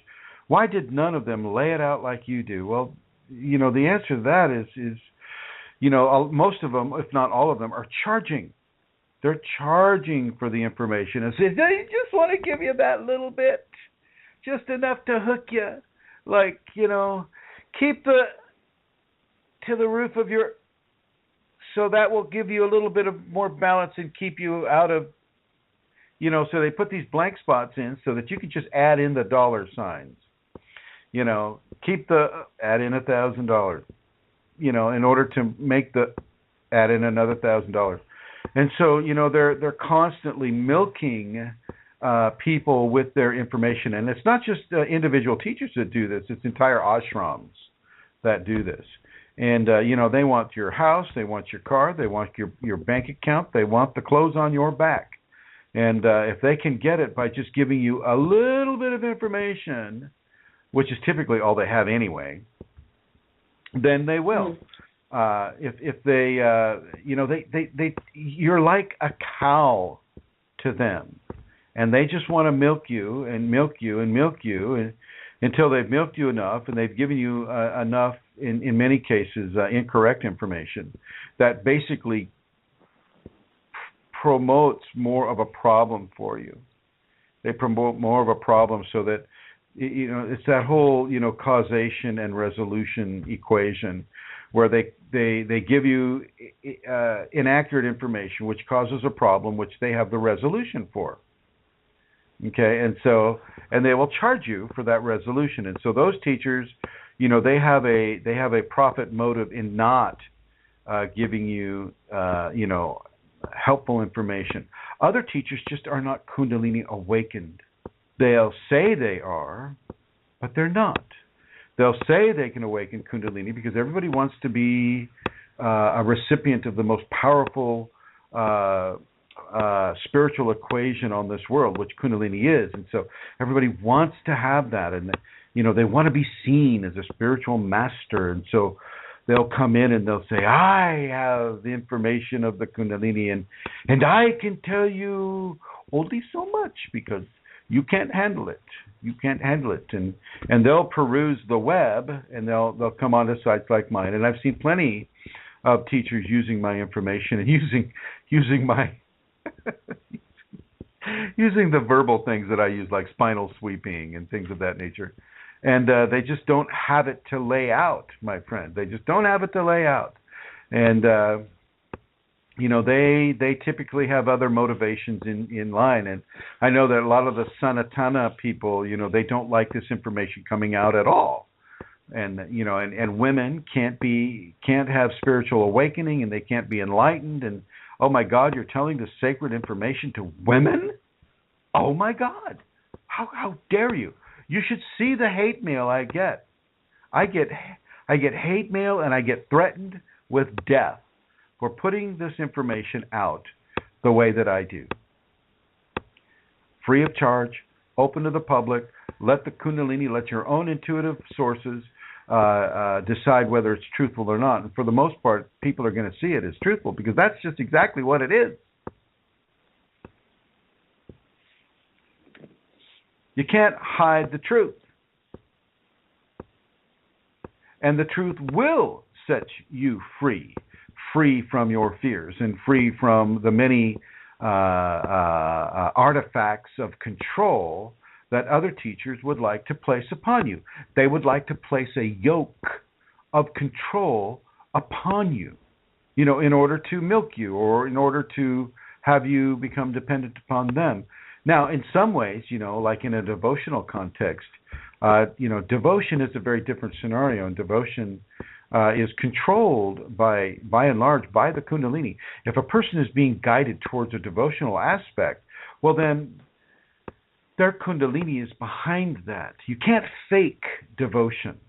Why did none of them lay it out like you do? Well, the answer to that is most of them, if not all of them, are charging. They're charging for the information and say, they just want to give you that little bit, just enough to hook you. Like, keep to the roof of your, so that will give you a little bit of more balance and keep you out of, so they put these blank spots in so that you can just add in the dollar signs. keep the add in $1,000, in order to make the add in another $1,000. And so, they're constantly milking people with their information. And it's not just individual teachers that do this. It's entire ashrams that do this. And, they want your house, they want your car, they want your bank account, they want the clothes on your back. And if they can get it by just giving you a little bit of information, which is typically all they have anyway, then they will. If they, you're like a cow to them, and they just want to milk you and milk you and milk you until they've milked you enough, and they've given you enough, in many cases, incorrect information that basically promotes more of a problem for you. They promote more of a problem so that, it's that whole, causation and resolution equation where they give you inaccurate information, which causes a problem, which they have the resolution for. Okay, and they will charge you for that resolution. And so those teachers, they have a profit motive in not giving you, helpful information. Other teachers just are not Kundalini awakened. They'll say they are, but they're not. They'll say they can awaken Kundalini because everybody wants to be a recipient of the most powerful spiritual equation on this world, which Kundalini is. And so everybody wants to have that. And, they want to be seen as a spiritual master. And so they'll come in and they'll say, I have the information of the Kundalini, and I can tell you only so much because you can't handle it. You can't handle it. And they'll peruse the web, and they'll come onto sites like mine. And I've seen plenty of teachers using my information and using my using the verbal things that I use, like spinal sweeping and things of that nature. And they just don't have it to lay out, my friend. They just don't have it to lay out. And, they typically have other motivations in line. And I know that a lot of the Sanatana people, they don't like this information coming out at all. And, and women can't have spiritual awakening, and they can't be enlightened. And, oh, my God, you're telling this sacred information to women? Oh, my God. How dare you? You should see the hate mail I get. I get hate mail, and I get threatened with death for putting this information out the way that I do. Free of charge, open to the public. Let the Kundalini, let your own intuitive sources decide whether it's truthful or not. And for the most part, people are going to see it as truthful because that's just exactly what it is. You can't hide the truth. And the truth will set you free from your fears and free from the many artifacts of control that other teachers would like to place upon you. They would like to place a yoke of control upon you, in order to milk you or in order to have you become dependent upon them. Now, in some ways, like in a devotional context, devotion is a very different scenario, and devotion is controlled by and large by the Kundalini. If a person is being guided towards a devotional aspect, well then their Kundalini is behind that. You can't fake devotion.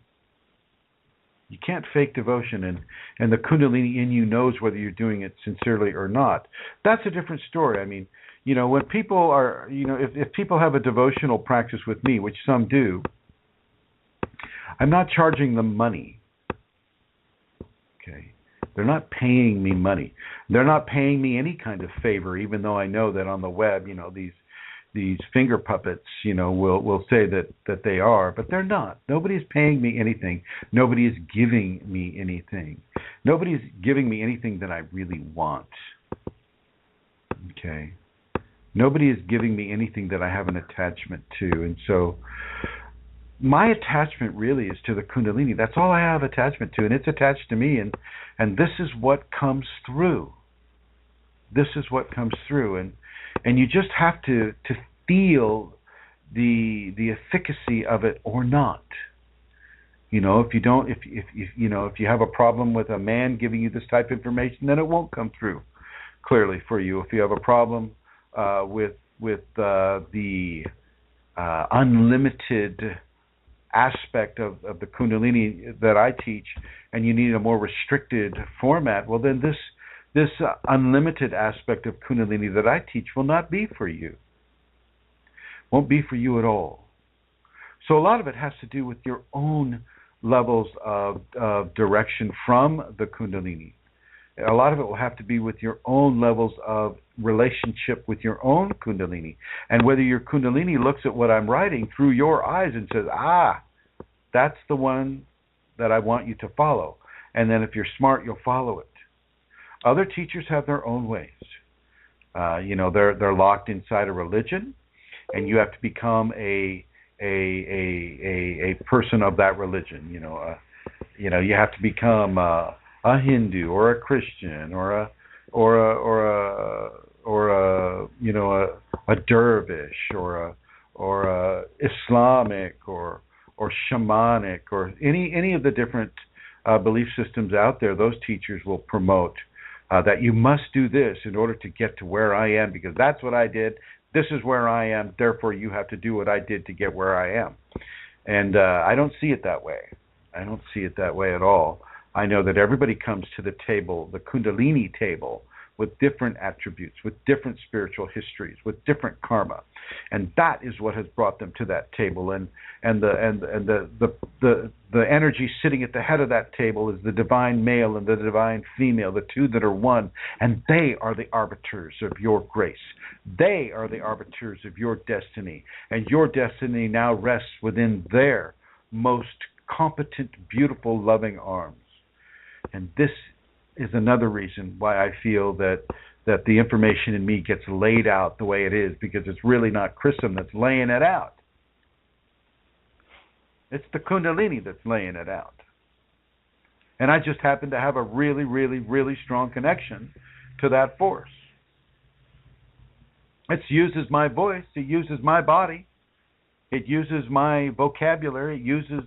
You can't fake devotion, and the Kundalini in you knows whether you're doing it sincerely or not. That's a different story. I mean, when people are, if people have a devotional practice with me, which some do, I'm not charging them money. Okay? They're not paying me money. They're not paying me any kind of favor, even though I know that on the web, these finger puppets, will say that they are, but they're not. Nobody's paying me anything. Nobody is giving me anything. Nobody's giving me anything that I really want. Okay? Nobody is giving me anything that I have an attachment to. And so my attachment really is to the Kundalini. That's all I have attachment to, and it's attached to me, and this is what comes through. This is what comes through, and you just have to feel the efficacy of it or not. You know, if you have a problem with a man giving you this type of information, then it won't come through clearly for you. If you have a problem with the unlimited aspect of the Kundalini that I teach, and you need a more restricted format, well, then this unlimited aspect of Kundalini that I teach will not be for you. Won't be for you at all. So a lot of it has to do with your own levels of direction from the Kundalini. A lot of it will have to be with your own levels of relationship with your own Kundalini. And whether your Kundalini looks at what I'm writing through your eyes and says, that's the one that I want you to follow. And then if you're smart, you'll follow it. Other teachers have their own ways. They're locked inside a religion, and you have to become a person of that religion. You have to become a Hindu or a Christian or a dervish or a Islamic or shamanic or any of the different belief systems out there. Those teachers will promote that you must do this in order to get to where I am, because that's what I did. This is where I am. Therefore, you have to do what I did to get where I am. And I don't see it that way. I don't see it that way at all. I know that everybody comes to the table, the Kundalini table, with different attributes, with different spiritual histories, with different karma, and that is what has brought them to that table. And the energy sitting at the head of that table is the divine male and the divine female, the two that are one, and they are the arbiters of your grace. They are the arbiters of your destiny, and your destiny now rests within their most competent, beautiful, loving arms. And this is another reason why I feel that the information in me gets laid out the way it is, because it's really not chrism that's laying it out. It's the Kundalini that's laying it out. And I just happen to have a really, really, really strong connection to that force. It uses my voice. It uses my body. It uses my vocabulary. It uses,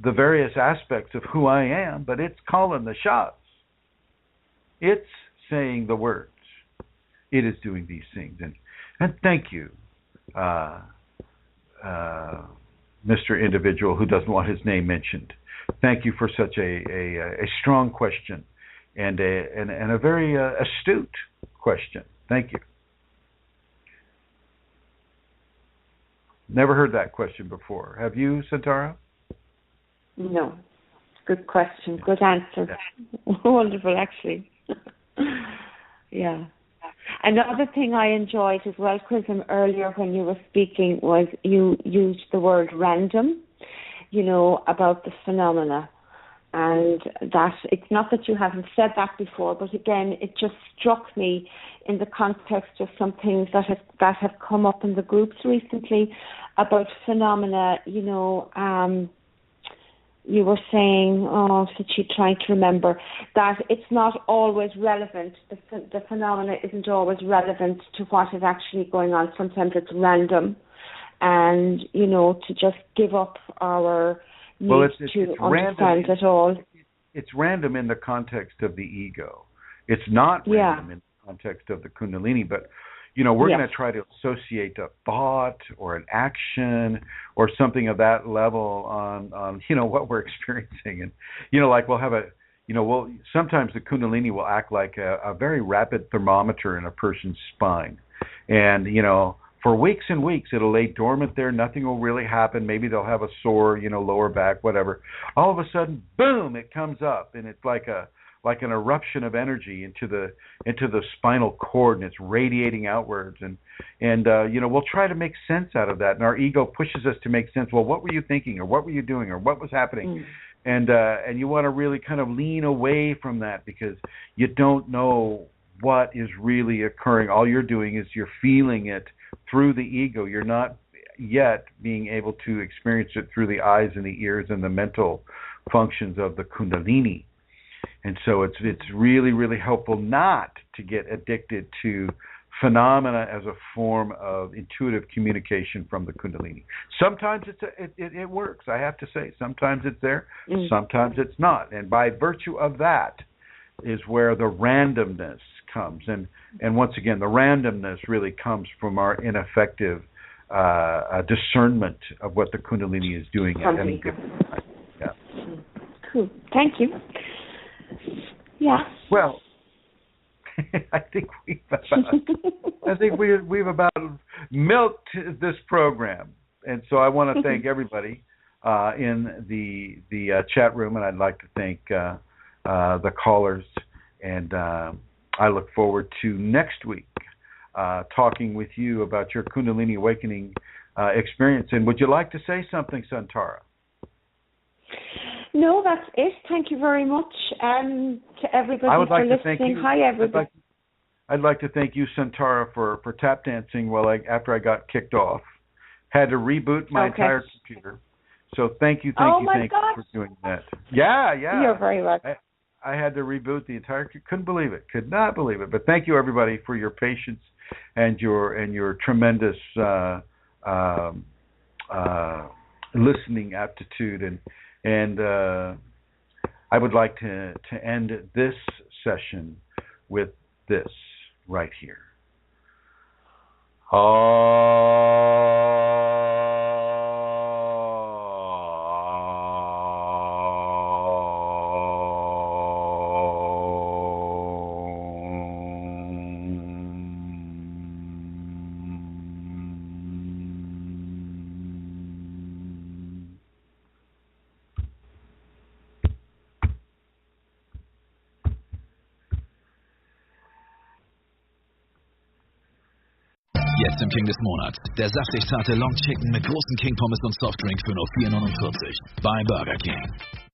the various aspects of who I am, but it's calling the shots. It's saying the words. It is doing these things. And thank you, Mr. Individual who doesn't want his name mentioned. Thank you for such a strong question and a very astute question. Thank you. Never heard that question before. Have you, Santara? No. Good question. Good answer. Yeah. Wonderful, actually. Yeah. Another thing I enjoyed as well, chrism, earlier when you were speaking was you used the word random, about the phenomena. And that it's not that you haven't said that before, but again, it just struck me in the context of some things that have come up in the groups recently about phenomena. You were saying, Sachi, trying to remember, that it's not always relevant. The phenomena isn't always relevant to what is actually going on. Sometimes it's random, and to just give up our need to understand it all. It's random in the context of the ego. It's not random in the context of the Kundalini, but we're going to try to associate a thought or an action or something of that level on what we're experiencing. And like we'll have sometimes the Kundalini will act like a very rapid thermometer in a person's spine, and for weeks and weeks it'll lay dormant there. Nothing will really happen. Maybe they'll have a sore lower back, whatever. All of a sudden, boom, it comes up, and it's like an eruption of energy into the spinal cord, and it's radiating outwards, and we'll try to make sense out of that, and our ego pushes us to make sense. Well, what were you thinking, or what were you doing, or what was happening? And you want to really kind of lean away from that, because you don't know what is really occurring. All you're doing is you're feeling it through the ego. You're not yet being able to experience it through the eyes and the ears and the mental functions of the Kundalini. And so it's really, really helpful not to get addicted to phenomena as a form of intuitive communication from the Kundalini. Sometimes it works, I have to say. Sometimes it's there, sometimes it's not. And by virtue of that is where the randomness comes. And once again, the randomness really comes from our ineffective discernment of what the Kundalini is doing at any given time. Yeah. Cool. Thank you. Yeah. Well, I think we've about milked this program, and so I want to thank everybody in the chat room, and I'd like to thank the callers, and I look forward to next week talking with you about your Kundalini awakening experience. And would you like to say something, Santara? No, that's it. Thank you very much to everybody for listening. Hi, everybody. I'd like to thank you, Santara, for tap dancing after I got kicked off. Had to reboot my entire computer. So thank you for doing that. Yeah. You're very welcome. I had to reboot the entire. Couldn't believe it. Could not believe it. But thank you, everybody, for your patience and your tremendous listening aptitude. And I would like to end this session with this right here. Jetzt im King des Monats. Der saftig zarte Long Chicken mit großen King Pommes und Softdrink für nur $4,49 bei Burger King.